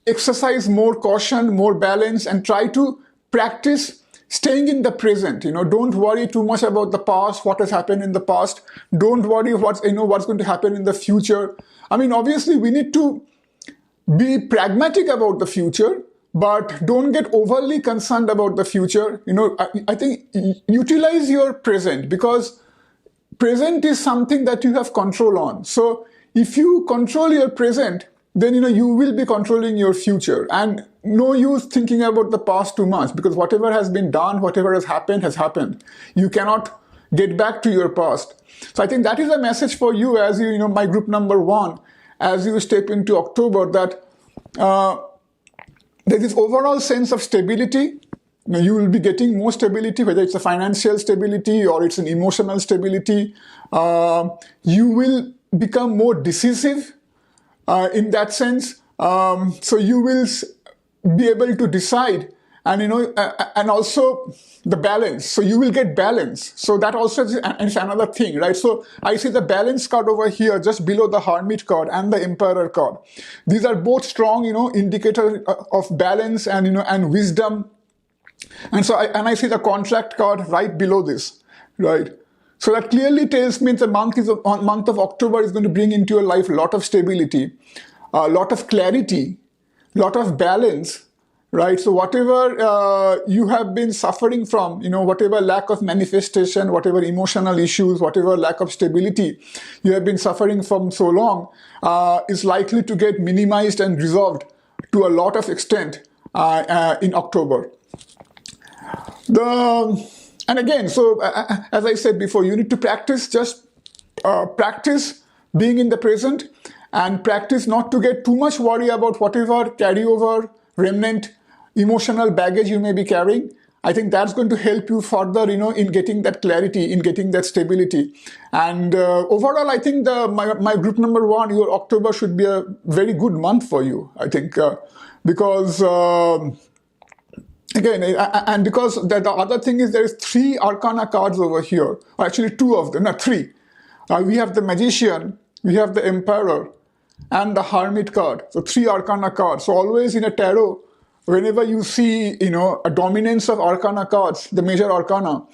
Speaker 1: exercise more caution, more balance, and try to practice staying in the present. Don't worry too much about the past, what has happened in the past. Don't worry what's going to happen in the future. I mean, obviously, we need to be pragmatic about the future, but don't get overly concerned about the future. I think utilize your present, because present is something that you have control on. So if you control your present, then you will be controlling your future. And no use thinking about the past too much, because whatever has been done, whatever has happened. You cannot get back to your past. So I think that is a message for you as my group number 1, as you step into October, that there is overall sense of stability. You will be getting more stability, whether it's a financial stability or it's an emotional stability. You will become more decisive in that sense. So you will be able to decide, and and also the balance. So you will get balance. So that also is another thing, right? So I see the balance card over here, just below the Hermit card and the Emperor card. These are both strong, indicator of balance and and wisdom. And so I see the contract card right below this, right? So that clearly tells me the month of October is going to bring into your life a lot of stability, a lot of clarity, a lot of balance, right? So whatever you have been suffering from, whatever lack of manifestation, whatever emotional issues, whatever lack of stability you have been suffering from so long, is likely to get minimized and resolved to a lot of extent in October. And again, so as I said before, you need to practice, just practice being in the present, and practice not to get too much worry about whatever carryover, remnant, emotional baggage you may be carrying. I think that's going to help you further, in getting that clarity, in getting that stability. And overall, I think my group number 1, your October should be a very good month for you, I think, because again, and because the other thing is there is 3 Arcana cards over here, or actually 2 of them, 3. We have the Magician, we have the Emperor, and the Hermit card. So 3 Arcana cards. So always in a tarot, whenever you see, a dominance of Arcana cards, the major Arcana,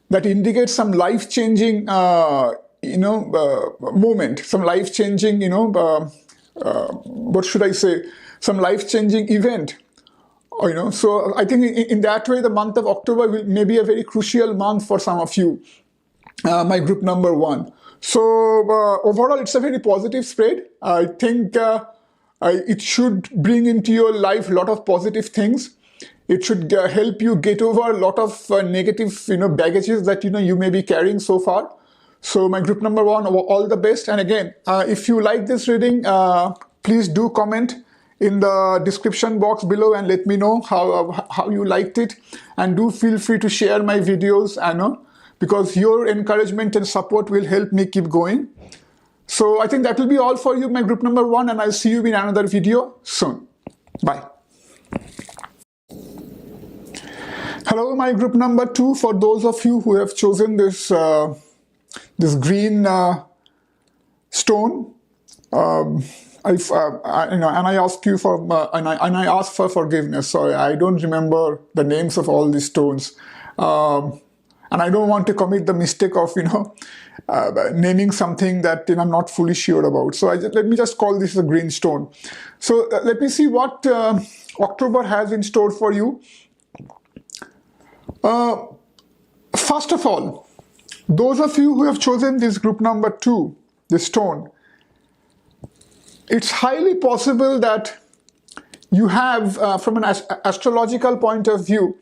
Speaker 1: that indicates some life-changing, moment, some life-changing, what should I say, some life-changing event. So I think in that way, the month of October may be a very crucial month for some of you, my group number 1. So overall, it's a very positive spread. I think it should bring into your life a lot of positive things. It should help you get over a lot of negative, baggages that, you may be carrying so far. So my group number 1, all the best. And again, if you like this reading, please do comment in the description box below and let me know how you liked it. And do feel free to share my videos, because your encouragement and support will help me keep going. So I think that will be all for you, my group number 1, and I'll see you in another video soon. Bye. Hello, my group number 2. For those of you who have chosen this this green stone, and I ask you for and I ask for forgiveness. Sorry, I don't remember the names of all these stones, and I don't want to commit the mistake of naming something that I'm not fully sure about. So let me just call this a green stone. So let me see what October has in store for you. First of all, those of you who have chosen this group number 2, this stone, it's highly possible that you have, from an astrological point of view,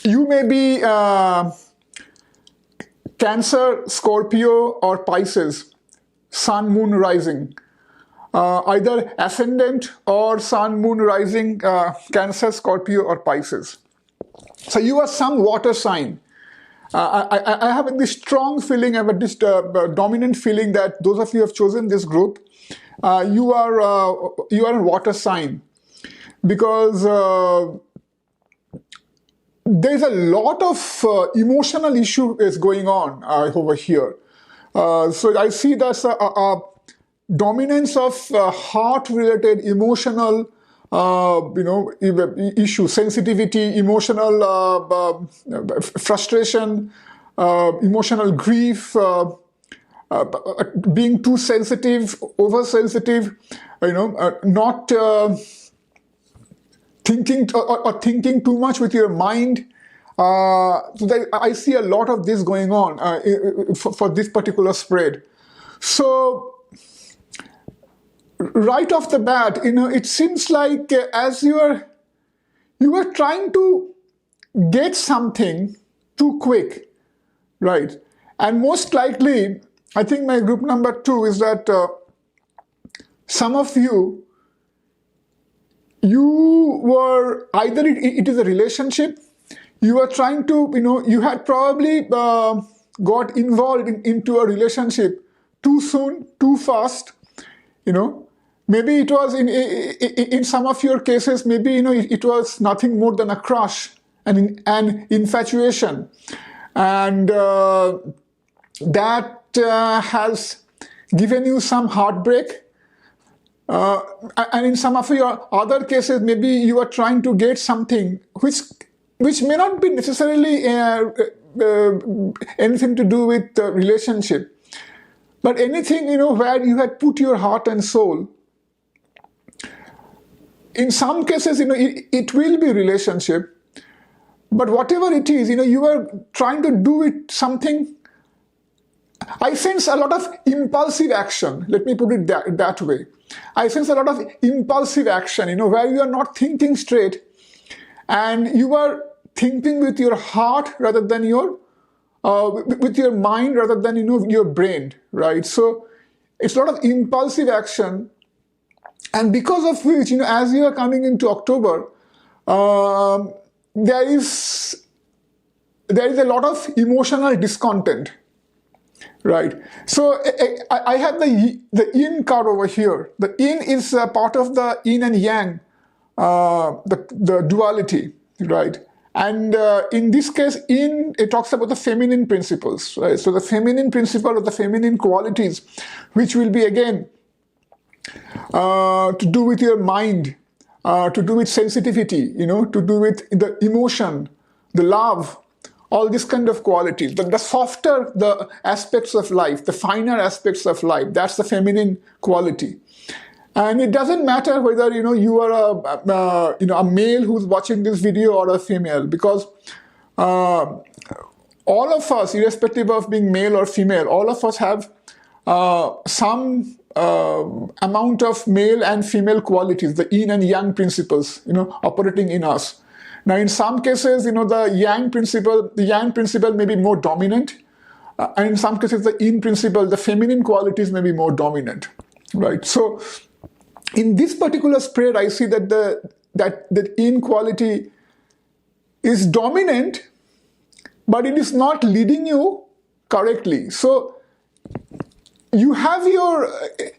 Speaker 1: you may be Cancer, Scorpio, or Pisces, Sun, Moon, Rising. Either ascendant or Sun, Moon, Rising, Cancer, Scorpio, or Pisces. So you are some water sign. I have this strong feeling, I have this dominant feeling that those of you who have chosen this group, you are a water sign, because there's a lot of emotional issue is going on over here. So I see there's a dominance of heart-related emotional issue, sensitivity, emotional frustration, emotional grief, being too sensitive, oversensitive, not thinking or thinking too much with your mind. So I see a lot of this going on for this particular spread. So right off the bat, it seems like as you are trying to get something too quick, right? And most likely, I think my group number 2 is that some of you were either it is a relationship, you are trying to, you had probably got involved into a relationship too soon, too fast, Maybe it was in some of your cases, maybe it was nothing more than a crush and an infatuation, and that has given you some heartbreak. And in some of your other cases, maybe you are trying to get something which may not be necessarily anything to do with the relationship, but anything where you had put your heart and soul. In some cases, it will be relationship, but whatever it is, you are trying to do it something. I sense a lot of impulsive action. Let me put it that way. I sense a lot of impulsive action, where you are not thinking straight, and you are thinking with your heart rather than with your mind rather than your brain, right? So it's a lot of impulsive action. And because of which, as you are coming into October, there is a lot of emotional discontent, right? So I have the yin card over here. The yin is part of the yin and yang, the duality, right? And in this case, it talks about the feminine principles, right? So the feminine principle or the feminine qualities, which will be again to do with your mind, to do with sensitivity, to do with the emotion, the love, all these kind of qualities. The softer the aspects of life, the finer aspects of life, that's the feminine quality. And it doesn't matter whether you are a male who's watching this video or a female, because all of us, irrespective of being male or female, all of us have some amount of male and female qualities, the yin and yang principles, operating in us. Now, in some cases, the yang principle may be more dominant, and in some cases, the yin principle, the feminine qualities may be more dominant, right? So, in this particular spread, I see that the yin quality is dominant, but it is not leading you correctly. So you have your,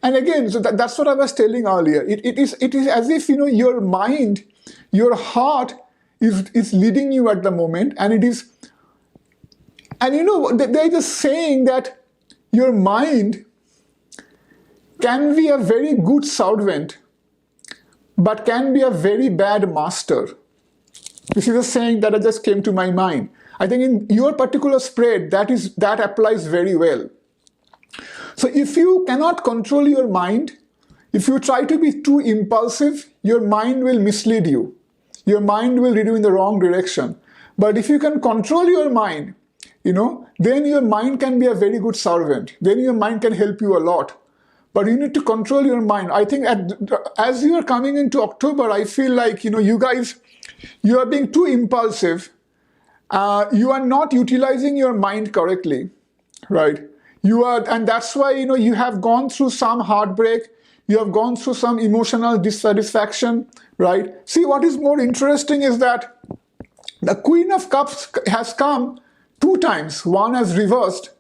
Speaker 1: and again, so that's what I was telling earlier. It is as if your mind, your heart is leading you at the moment, and it is, and there is a saying that your mind can be a very good servant, but can be a very bad master. This is a saying that just came to my mind. I think in your particular spread, that applies very well. So if you cannot control your mind, if you try to be too impulsive, your mind will mislead you. Your mind will lead you in the wrong direction. But if you can control your mind, then your mind can be a very good servant. Then your mind can help you a lot. but you need to control your mind. I think as you are coming into October, I feel like, you guys, you are being too impulsive. You are not utilizing your mind correctly, right? And that's why, you have gone through some heartbreak, you have gone through some emotional dissatisfaction, right? See, what is more interesting is that the Queen of Cups has come 2 times, one as reversed,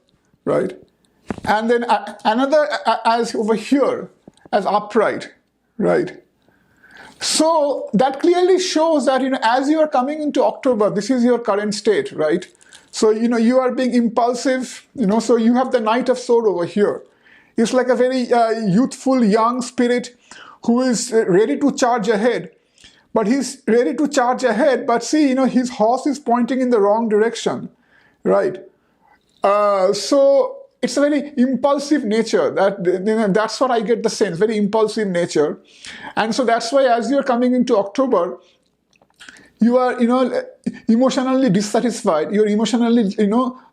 Speaker 1: right? And then another as over here, as upright, right? So that clearly shows that, as you are coming into October, this is your current state, right? So, you are being impulsive, so you have the Knight of Swords over here. It's like a very youthful, young spirit who is ready to charge ahead. But he's ready to charge ahead, but see, his horse is pointing in the wrong direction, right? So it's a very impulsive nature. That's what I get the sense, very impulsive nature. And so that's why as you're coming into October, you are, emotionally dissatisfied. You're emotionally,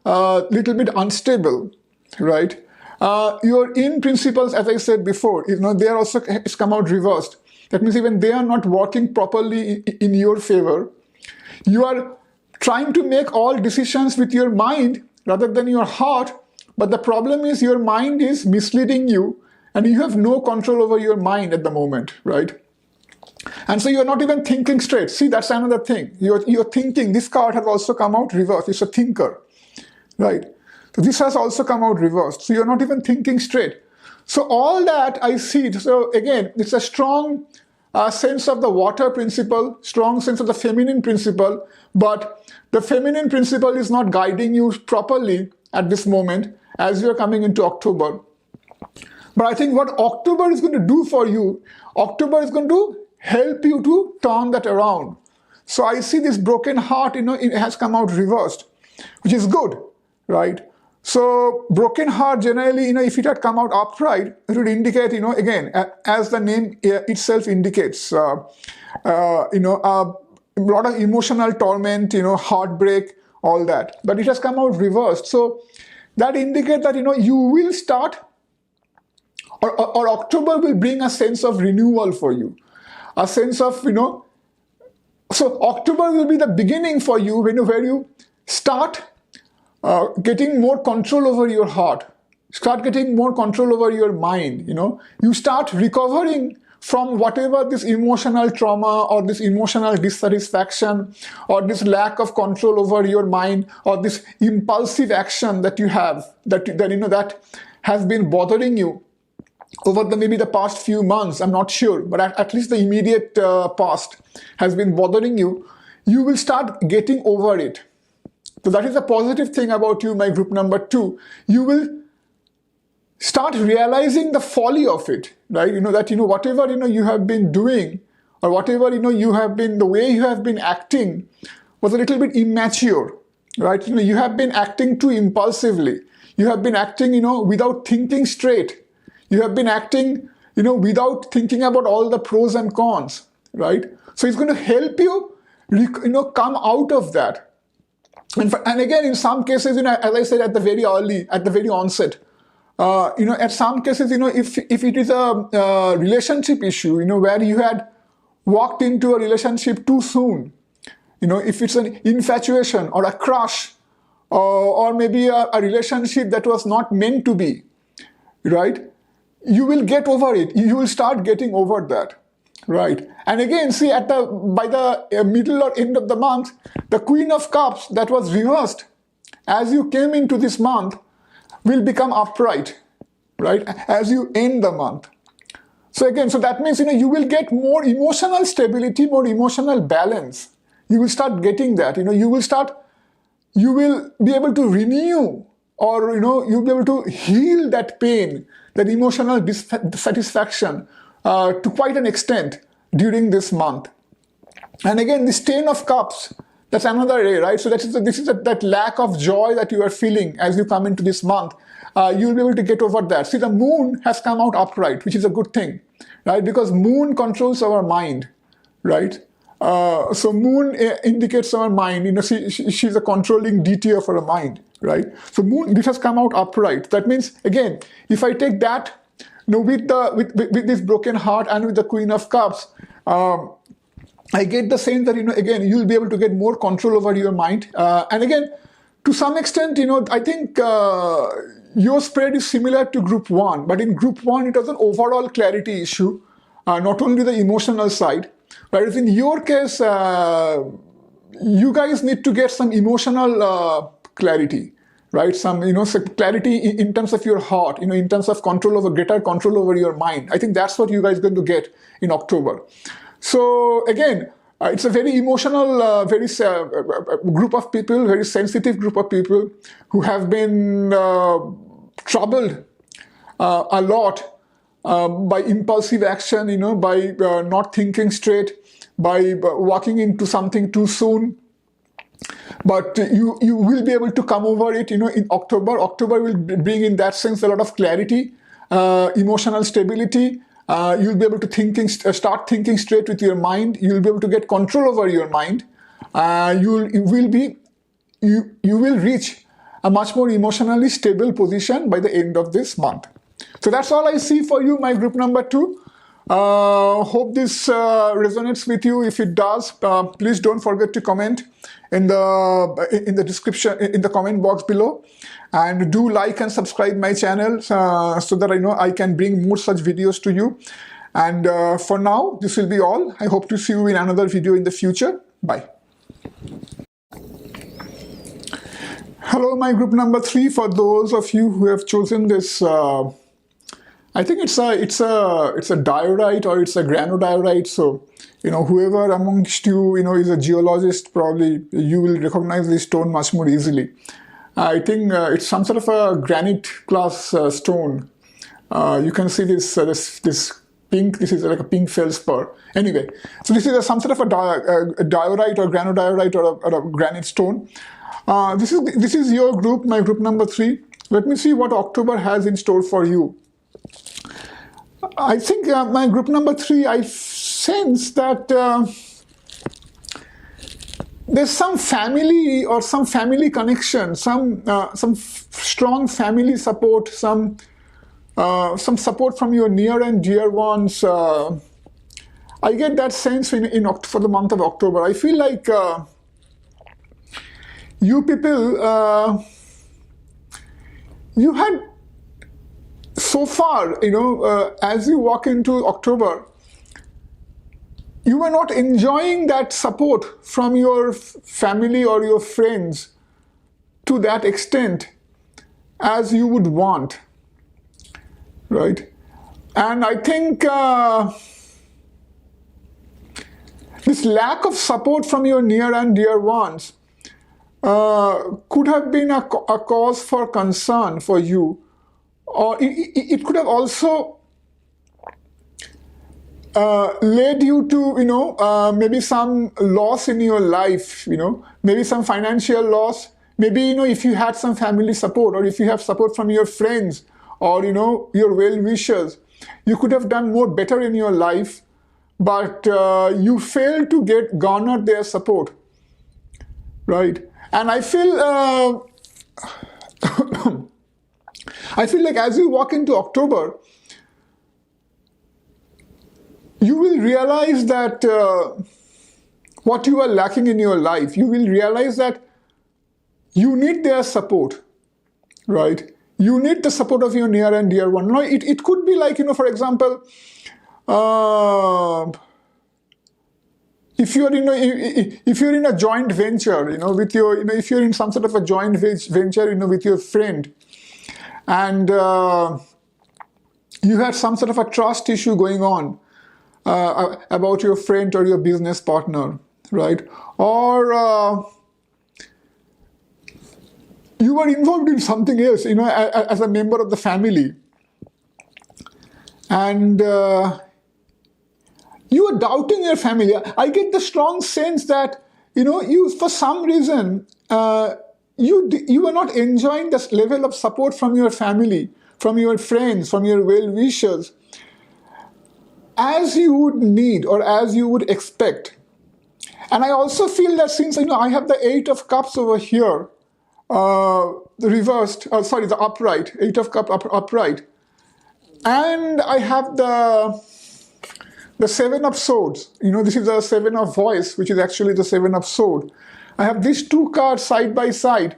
Speaker 1: little bit unstable, right? Your in principles, as I said before, they are also, it's come out reversed. That means even they are not working properly in your favor. You are trying to make all decisions with your mind rather than your heart, but the problem is your mind is misleading you and you have no control over your mind at the moment, right? And so you're not even thinking straight. See, that's another thing. You're thinking. This card has also come out reversed. It's a thinker, right? So this has also come out reversed. So you're not even thinking straight. So all that I see. So again, it's a strong sense of the water principle, strong sense of the feminine principle, but the feminine principle is not guiding you properly at this moment as you're coming into October. But I think what October is going to do for you, October is going to help you to turn that around. So I see this broken heart, it has come out reversed, which is good, right? So broken heart generally, if it had come out upright, it would indicate, again, as the name itself indicates, a lot of emotional torment, heartbreak, all that. But it has come out reversed. So that indicates that, you will start, or October will bring a sense of renewal for you. A sense of, so October will be the beginning for you where you start getting more control over your heart, start getting more control over your mind, you start recovering from whatever this emotional trauma or this emotional dissatisfaction or this lack of control over your mind or this impulsive action that you have, that has been bothering you over maybe the past few months. I'm not sure, but at least the immediate past has been bothering you. You will start getting over it. So that is a positive thing about you, my group number 2. You will start realizing the folly of it, right? Whatever, you have been doing or whatever, you have been, the way you have been acting was a little bit immature, right? You have been acting too impulsively. You have been acting, without thinking straight. You have been acting, without thinking about all the pros and cons, right? So it's going to help you, come out of that. And again, in some cases, as I said at the very onset, at some cases, if it is a relationship issue, where you had walked into a relationship too soon, if it's an infatuation or a crush, or maybe a relationship that was not meant to be, right? You will get over it. You will start getting over that, right? And again, see, by the middle or end of the month, the Queen of Cups that was reversed as you came into this month will become upright, right? As you end the month. So again, so that means, you will get more emotional stability, more emotional balance. You will start getting that, you will be able to renew or, you'll be able to heal that pain, that emotional dissatisfaction to quite an extent during this month. And again, this Ten of Cups, that's another area, right? So this is that lack of joy that you are feeling as you come into this month. You'll be able to get over that. See, the Moon has come out upright, which is a good thing, right? Because Moon controls our mind, right? So Moon indicates our mind. She's a controlling deity of our mind, right? So Moon, this has come out upright. That means, again, if I take that with this broken heart and with the Queen of Cups, I get the sense that, again, you'll be able to get more control over your mind. And again, to some extent, I think your spread is similar to group 1, but in group 1, it was an overall clarity issue, not only the emotional side. Whereas in your case, you guys need to get some emotional clarity, right? Some, clarity in terms of your heart, in terms of greater control over your mind. I think that's what you guys are going to get in October. So again, it's a very emotional, group of people, very sensitive group of people who have been troubled a lot by impulsive action, by not thinking straight, by walking into something too soon. But you will be able to come over it, in October. October will bring, in that sense, a lot of clarity, emotional stability. You'll be able to start thinking straight with your mind. You'll be able to get control over your mind. You will reach a much more emotionally stable position by the end of this month. So that's all I see for you, my group number 2. Hope this resonates with you. If it does, please don't forget to comment in the description, in the comment box below, and do like and subscribe my channel so that I can bring more such videos to you. And for now, this will be all. I hope to see you in another video in the future. Bye. Hello, my group number 3. For those of you who have chosen this, I think it's a diorite or it's a granodiorite. So, whoever amongst you, is a geologist, probably you will recognize this stone much more easily. I think it's some sort of a granite class stone. You can see this pink. This is like a pink feldspar. Anyway, so this is some sort of a diorite or granodiorite or a granite stone. This is your group, my group number 3. Let me see what October has in store for you. I think my group number 3, I sense that there's some family or some family connection, some strong family support, some support from your near and dear ones. I get that sense for the month of October. I feel like you people, you had so far, as you walk into October, you were not enjoying that support from your family or your friends to that extent as you would want, right? And I think this lack of support from your near and dear ones could have been a cause for concern for you, or it could have also led you to, maybe some loss in your life, maybe some financial loss. Maybe, if you had some family support, or if you have support from your friends or, your well-wishers, you could have done more better in your life, but you failed to garner their support, right? And I feel, I feel like as you walk into October, you will realize that what you are lacking in your life. You will realize that you need their support, right? You need the support of your near and dear one. Now, it could be like, for example, if you're in a joint venture, with your, if you're in some sort of a joint venture, with your friend, and you had some sort of a trust issue going on about your friend or your business partner, right? Or you were involved in something else, as a member of the family, and you are doubting your family. I get the strong sense that, you, for some reason, you are not enjoying this level of support from your family, from your friends, from your well-wishers, as you would need or as you would expect. And I also feel that since, I have the 8 of Cups over here, the upright, 8 of Cups upright, And I have the Seven of Swords. This is the Seven of Voice, which is actually the Seven of Swords. I have these two cards side by side.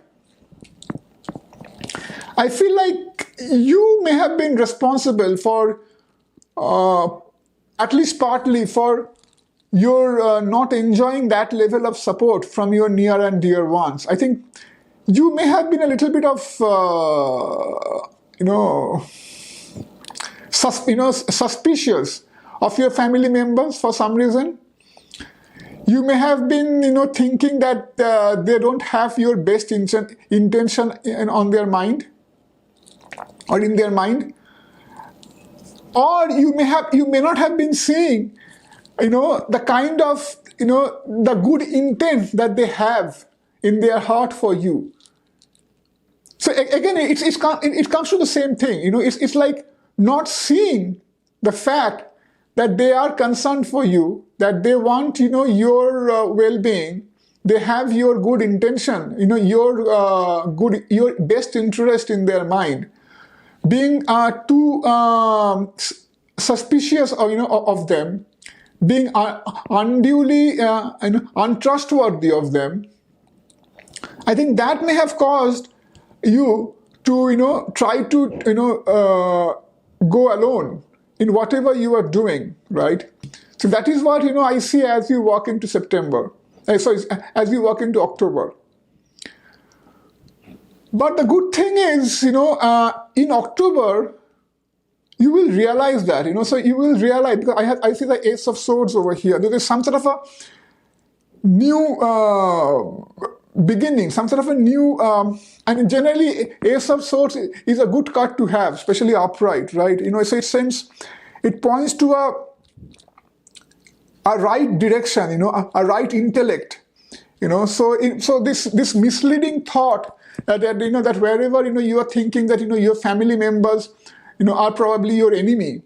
Speaker 1: I feel like you may have been responsible for, at least partly, for your not enjoying that level of support from your near and dear ones. I think you may have been a little bit of, suspicious of your family members for some reason. You may have been, thinking that they don't have your best intention on their mind or in their mind. Or you may not have been seeing, the kind of, the good intent that they have in their heart for you. So again, it comes to the same thing. It's like not seeing the fact that they are concerned for you, that they want, your well-being. They have your good intention, your best interest in their mind. Being too suspicious of them, being unduly untrustworthy of them, I think that may have caused you to try to go alone in whatever you are doing, right? So that is what I see as you walk into September. As you walk into October. But the good thing is, in October, you will realize that, so you will realize, because I see the Ace of Swords over here. There is some sort of a new beginning, some sort of a new, and generally Ace of Swords is a good card to have, especially upright, right? So it points to a right direction, a right intellect, So this misleading thought that wherever you are thinking that your family members are probably your enemy,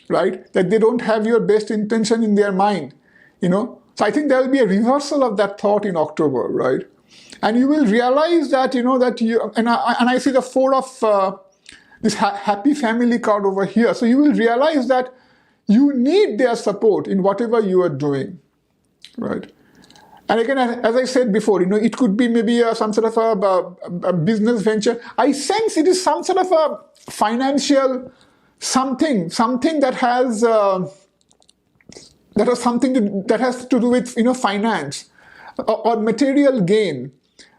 Speaker 1: right? That they don't have your best intention in their mind, So I think there will be a reversal of that thought in October, right? And you will realize that and I see the Four of this happy family card over here. So you will realize that you need their support in whatever you are doing, right? And again, as I said before, it could be maybe some sort of a business venture. I sense it is some sort of a financial something that has that has to do with finance or material gain.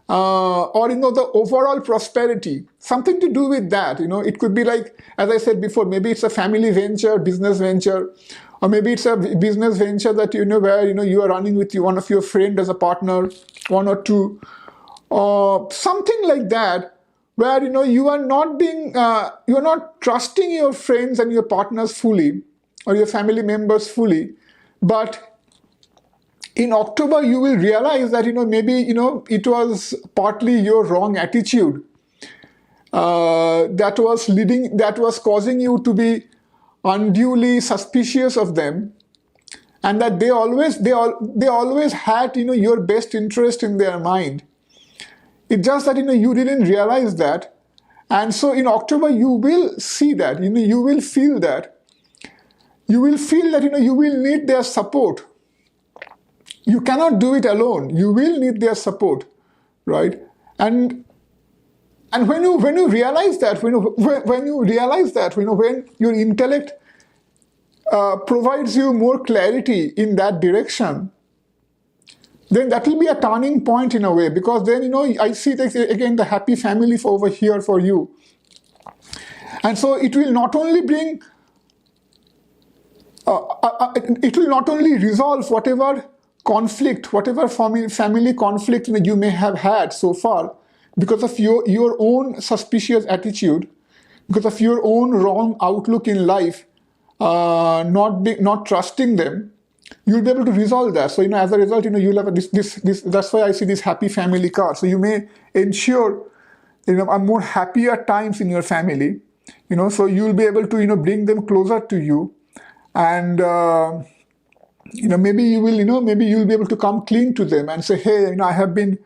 Speaker 1: Or the overall prosperity, something to do with that. It could be like, as I said before, maybe it's a family venture, business venture, or maybe it's a business venture that where you are running with one of your friends as a partner, one or two, or something like that, where you are not trusting your friends and your partners fully, or your family members fully, but in October, you will realize that, maybe, it was partly your wrong attitude that was causing you to be unduly suspicious of them, and that they always had, your best interest in their mind. It's just that, you didn't realize that. And so in October, you will see that, you will feel that. You will feel that, you will need their support. You cannot do it alone. You will need their support, right? And when you realize that, when your intellect provides you more clarity in that direction, then that will be a turning point in a way, because then I see this, again, the happy family over here for you, and so it will not only bring, it will not only resolve whatever conflict, whatever family conflict you may have had so far because of your own suspicious attitude, because of your own wrong outlook in life, not trusting them. You'll be able to resolve that. So as a result, you'll have this. That's why I see this happy family card. So you may ensure a more happier times in your family. So you'll be able to bring them closer to you, and maybe you will, maybe you'll be able to come clean to them and say, hey, I have been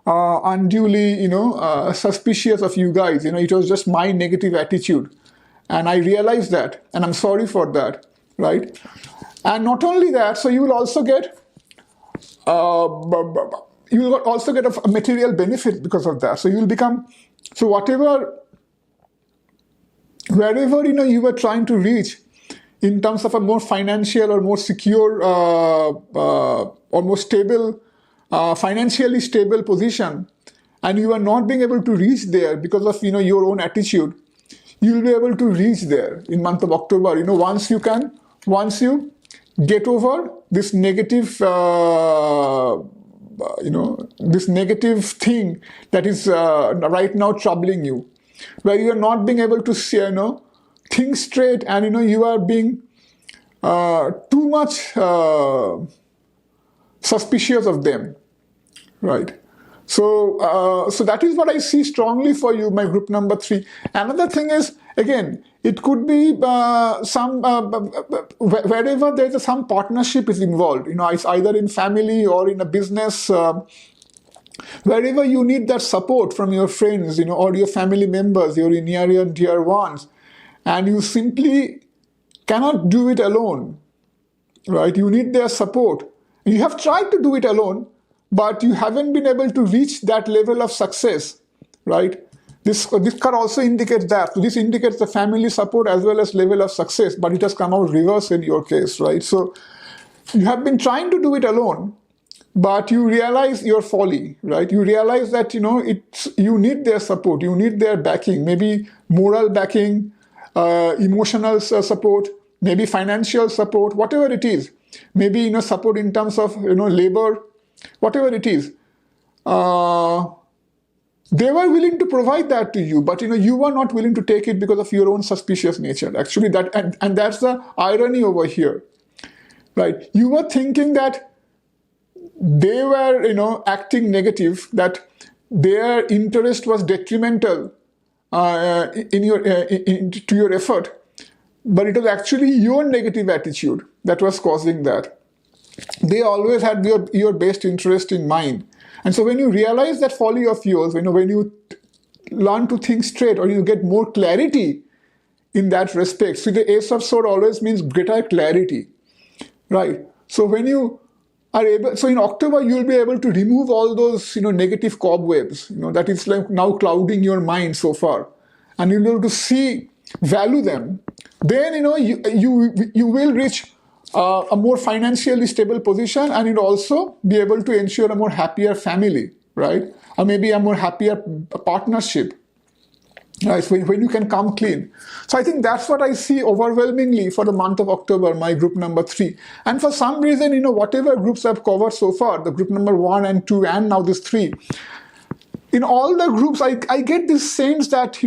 Speaker 1: unduly, suspicious of you guys. It was just my negative attitude. And I realize that, and I'm sorry for that, right? And not only that, so you will also get you will also get a material benefit because of that. So you will become, so whatever, wherever you were trying to reach in terms of a more financial or more secure or more stable, financially stable position, and you are not being able to reach there because of your own attitude, you will be able to reach there in month of October. Once you get over this negative this negative thing that is right now troubling you, where you are not being able to see, think straight, and you are being too much suspicious of them, right? So that is what I see strongly for you, my group number 3. Another thing is, again, it could be wherever there is some partnership is involved. It's either in family or in a business. Wherever you need that support from your friends, or your family members, your near and dear ones, and you simply cannot do it alone, right? You need their support. You have tried to do it alone, but you haven't been able to reach that level of success, right? This card also indicates that. So this indicates the family support as well as level of success, but it has come out reverse in your case, right? So you have been trying to do it alone, but you realize your folly, right? You realize that, you need their support, you need their backing, maybe moral backing, emotional support, maybe financial support, whatever it is. Maybe, support in terms of, labor, whatever it is. They were willing to provide that to you, but you were not willing to take it because of your own suspicious nature. Actually, that and that's the irony over here, right? You were thinking that they were, acting negative, that their interest was detrimental to your effort, but it was actually your negative attitude that was causing that. They always had your best interest in mind. And so when you realize that folly of yours, when you learn to think straight, or you get more clarity in that respect. See, the Ace of Swords always means greater clarity, right? So when you are able, so in October, you'll be able to remove all those, negative cobwebs, that is like now clouding your mind so far. And you'll be able to value them. Then, you will reach a more financially stable position, and you'll also be able to ensure a more happier family, right? Or maybe a more happier partnership, right? So when you can come clean. So I think that's what I see overwhelmingly for the month of October, my group number 3. And for some reason, whatever groups I've covered so far, the group number 1 and 2, and now this 3, in all the groups, I get this sense that,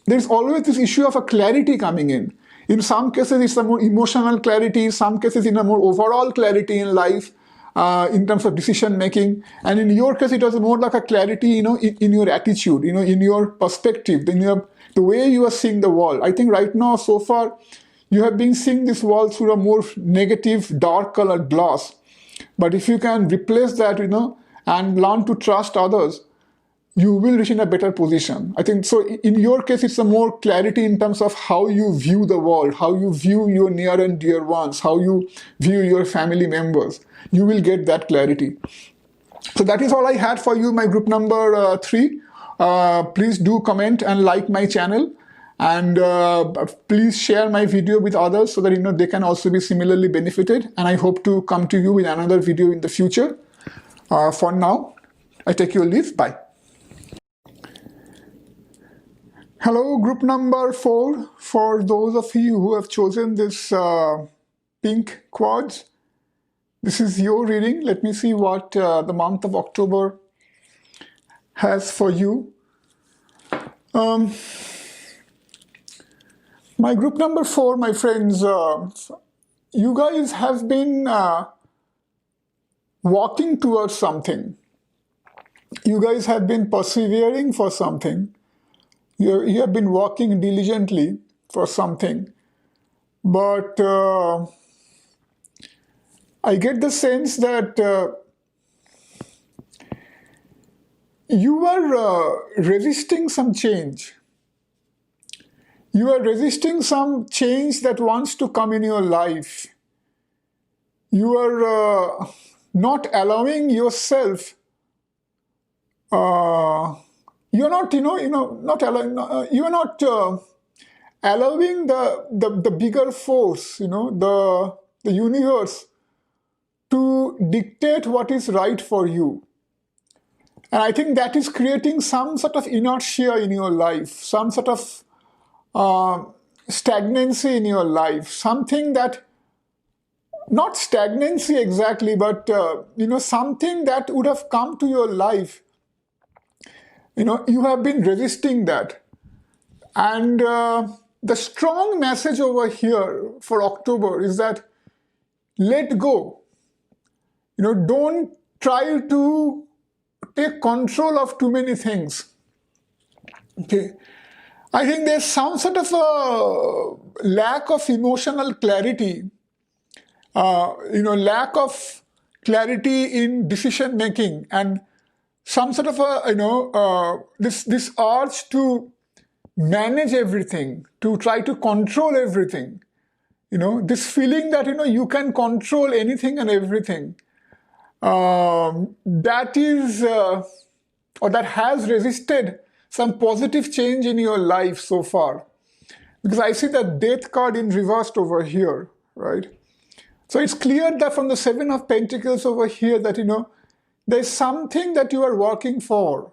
Speaker 1: there's always this issue of a clarity coming in. In some cases, it's a more emotional clarity. In some cases, in a more overall clarity in life, in terms of decision making. And in your case, it was more like a clarity, in your attitude, in your perspective, in the way you are seeing the world. I think right now, so far, you have been seeing this world through a more negative, dark colored glass. But if you can replace that, and learn to trust others, you will reach in a better position. I think so. In your case, it's a more clarity in terms of how you view the world, how you view your near and dear ones, how you view your family members. You will get that clarity. So that is all I had for you, my group number 3. Please do comment and like my channel, and please share my video with others so that they can also be similarly benefited. And I hope to come to you with another video in the future. For now, I take your leave. Bye. Hello, group number 4. For those of you who have chosen this pink quads, this is your reading. Let me see what the month of October has for you. My group number 4, my friends, you guys have been walking towards something. You guys have been persevering for something. You have been working diligently for something, but I get the sense that you are resisting some change. You are resisting some change that wants to come in your life. You are not allowing yourself. You're not, not allowing. You are not allowing the bigger force, the universe, to dictate what is right for you. And I think that is creating some sort of inertia in your life, some sort of stagnancy in your life, something that, not stagnancy exactly, but something that would have come to your life. You have been resisting that. And the strong message over here for October is that let go. Don't try to take control of too many things. Okay. I think there's some sort of a lack of emotional clarity, lack of clarity in decision making, and some sort of a, this urge to manage everything, to try to control everything. This feeling that, you can control anything and everything. That is, or that has resisted some positive change in your life so far. Because I see the Death card in reversed over here, right? So it's clear that from the Seven of Pentacles over here that, there's something that you are working for.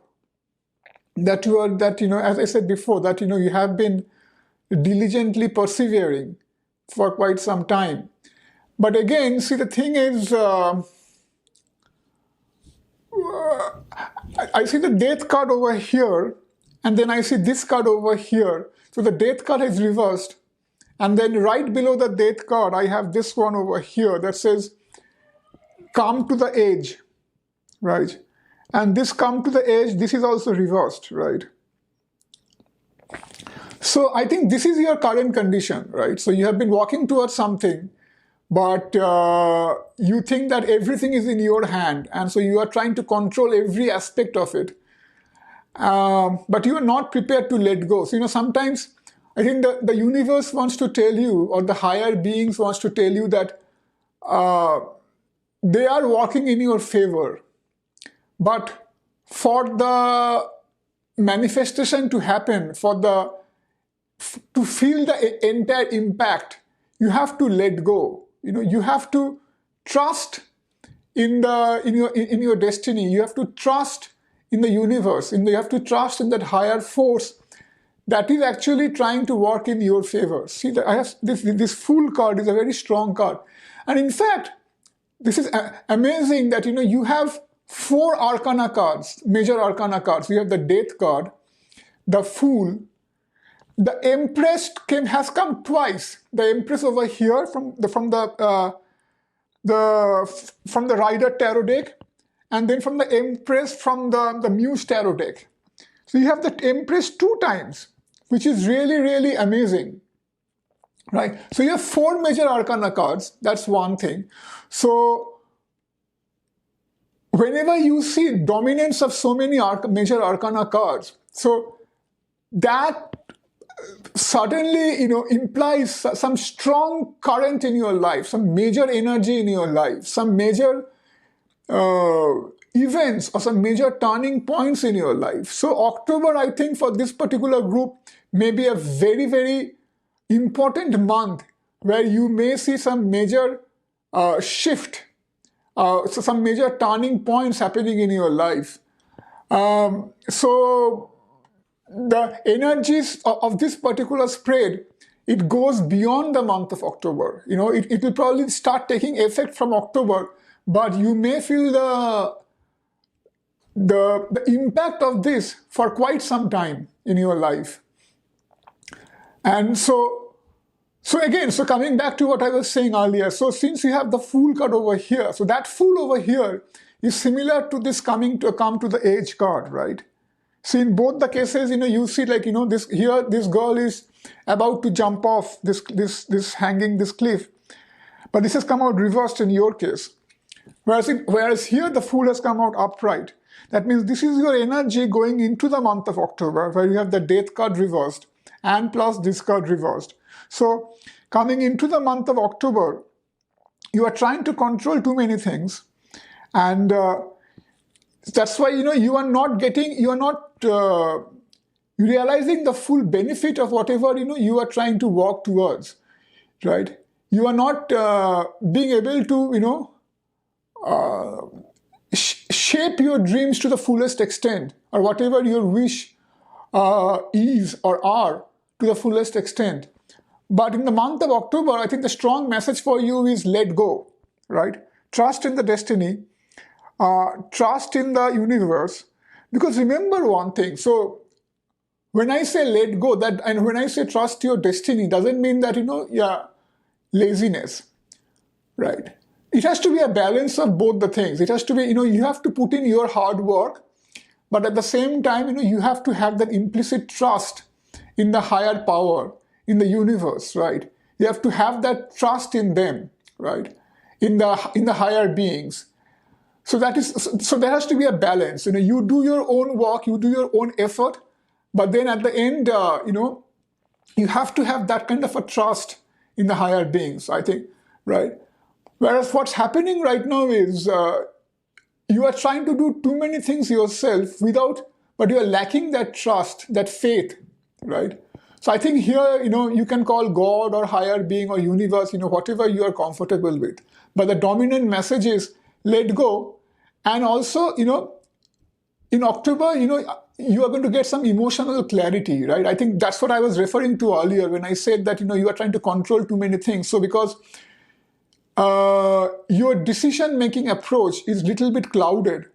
Speaker 1: That you are, as I said before, that, you have been diligently persevering for quite some time. But again, see, the thing is, I see the Death card over here, and then I see this card over here. So the Death card is reversed. And then right below the Death card, I have this one over here that says, come to the edge, right? And this come to the edge, this is also reversed, right? So I think this is your current condition, right? So you have been walking towards something, but you think that everything is in your hand, and so you are trying to control every aspect of it. But you are not prepared to let go. So, sometimes I think the universe wants to tell you, or the higher beings wants to tell you that they are working in your favor. But for the manifestation to happen, to feel the entire impact, you have to let go. You have to trust in your destiny. You have to trust in the universe. You have to trust in that higher force that is actually trying to work in your favor. See, that I have this Fool card is a very strong card, and in fact, this is amazing that you have 4 Arcana cards, major Arcana cards. You have the Death card, the Fool. The Empress has come twice. The Empress over here from the Rider Tarot deck, and then from the Empress from the Muse Tarot deck. So you have the Empress 2 times, which is really, really amazing, right? So you have 4 major Arcana cards. That's one thing. So whenever you see dominance of so many major Arcana cards, so that suddenly, implies some strong current in your life, some major energy in your life, some major events or some major turning points in your life. So October, I think, for this particular group may be a very, very important month where you may see some major shift, so some major turning points happening in your life. So the energies of this particular spread, it goes beyond the month of October. It will probably start taking effect from October, but you may feel the impact of this for quite some time in your life. And so coming back to what I was saying earlier, so since you have the Fool card over here, so that Fool over here is similar to this come to the Edge card, right? So in both the cases, you see this girl is about to jump off this cliff, but this has come out reversed in your case. Whereas here the Fool has come out upright. That means this is your energy going into the month of October, where you have the Death card reversed, and plus this card reversed. So coming into the month of October, you are trying to control too many things, and that's why you are not realizing the full benefit of whatever you are trying to walk towards, right? You are not being able to shape your dreams to the fullest extent, or whatever your wish is or are to the fullest extent. But in the month of October, I think the strong message for you is let go, right? Trust in the destiny, trust in the universe. Because remember one thing, so when I say let go, and when I say trust your destiny, doesn't mean that, laziness, right? It has to be a balance of both the things. It has to be, you have to put in your hard work, but at the same time, you have to have that implicit trust in the higher power, in the universe, right? You have to have that trust in them, right? In the higher beings. So there has to be a balance. You do your own work, you do your own effort, but then at the end, you have to have that kind of a trust in the higher beings, I think, right? Whereas what's happening right now is you are trying to do too many things yourself but you are lacking that trust, that faith, right? So I think here, you can call God or higher being or universe, whatever you are comfortable with. But the dominant message is let go. And also, in October, you are going to get some emotional clarity, right? I think that's what I was referring to earlier when I said that, you are trying to control too many things. So because your decision-making approach is a little bit clouded,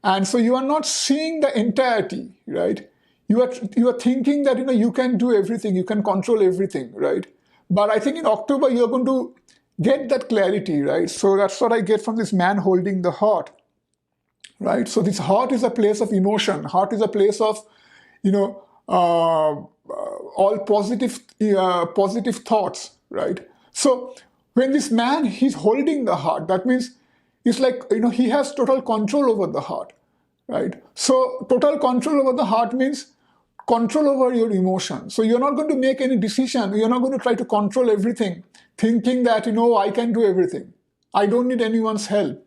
Speaker 1: and so you are not seeing the entirety, right? You are thinking that you can do everything, you can control everything, right? But I think in October you're going to get that clarity, right? So that's what I get from this man holding the heart, right? So this heart is a place of emotion. Heart is a place of all positive thoughts, right? So when this man, he's holding the heart, that means it's like he has total control over the heart, right? So total control over the heart means control over your emotion. So you're not going to make any decision. You're not going to try to control everything, thinking that, I can do everything. I don't need anyone's help.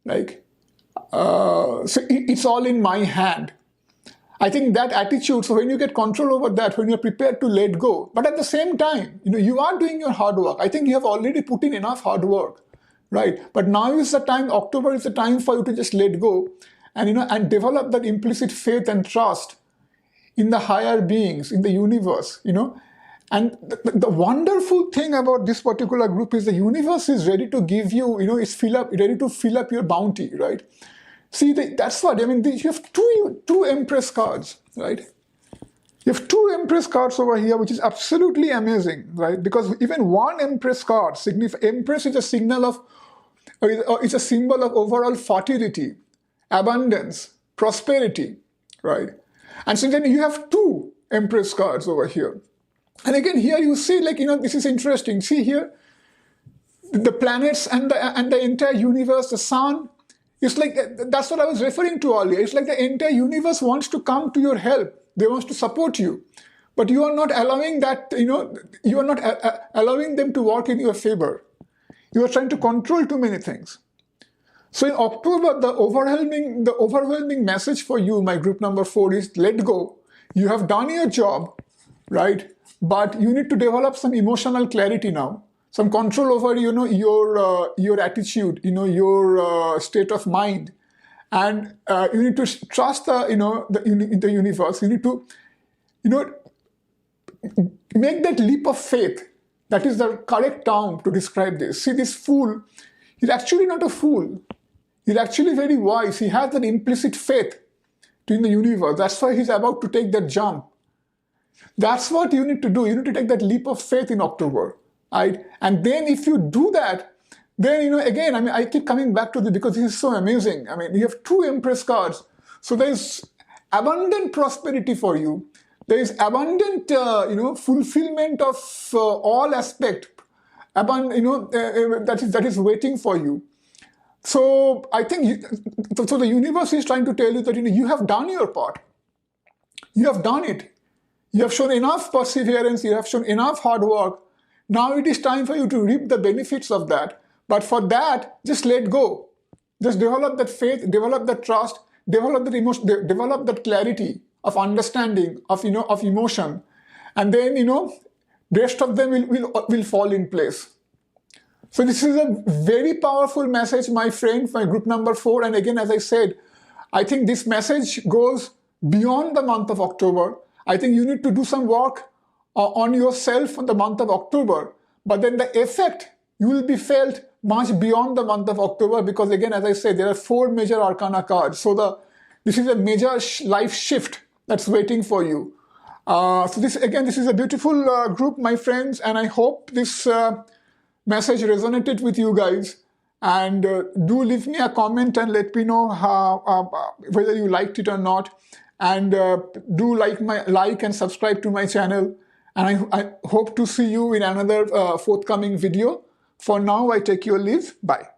Speaker 1: So it's all in my hand. I think that attitude, so when you get control over that, when you're prepared to let go, but at the same time, you are doing your hard work. I think you have already put in enough hard work, right? But now is the time, October is the time for you to just let go and develop that implicit faith and trust in the higher beings, in the universe, And the wonderful thing about this particular group is the universe is ready to give you, ready to fill up your bounty, right? See, that's what, you have two Empress cards, right? You have two Empress cards over here, which is absolutely amazing, right? Because even one Empress card, Empress is a signal of, it's a symbol of overall fertility, abundance, prosperity, right? And so then you have two Empress cards over here. And again, here you see, this is interesting. See here, the planets and the entire universe, the sun, it's like, that's what I was referring to earlier. It's like the entire universe wants to come to your help. They want to support you. But you are not allowing that, you are not allowing them to work in your favor. You are trying to control too many things. So in October, the overwhelming message for you, my group number 4, is let go. You have done your job, right? But you need to develop some emotional clarity now, some control over, your attitude, your state of mind, and you need to trust the universe. You need to, make that leap of faith. That is the correct term to describe this. See, this fool, he's actually not a fool. He's actually very wise. He has that implicit faith in the universe. That's why he's about to take that jump. That's what you need to do. You need to take that leap of faith in October, right? And then if you do that, then, again, I keep coming back to this because this is so amazing. You have two Empress cards. So there's abundant prosperity for you. There is abundant, fulfillment of all aspect, that is waiting for you. So I think, so the universe is trying to tell you that, you have done your part. You have done it. You have shown enough perseverance, you have shown enough hard work. Now it is time for you to reap the benefits of that. But for that, just let go. Just develop that faith, develop that trust, develop that emotion, develop that clarity of understanding, of emotion. And then, rest of them will fall in place. So this is a very powerful message, my friend, my group number 4. And again, as I said, I think this message goes beyond the month of October. I think you need to do some work on yourself in the month of October. But then the effect will be felt much beyond the month of October, because again, as I said, there are 4 major arcana cards. So this is a major life shift that's waiting for you. So this is a beautiful group, my friends, and I hope this message resonated with you guys. And do leave me a comment and let me know whether you liked it or not. And do like and subscribe to my channel. And I hope to see you in another forthcoming video. For now, I take your leave. Bye.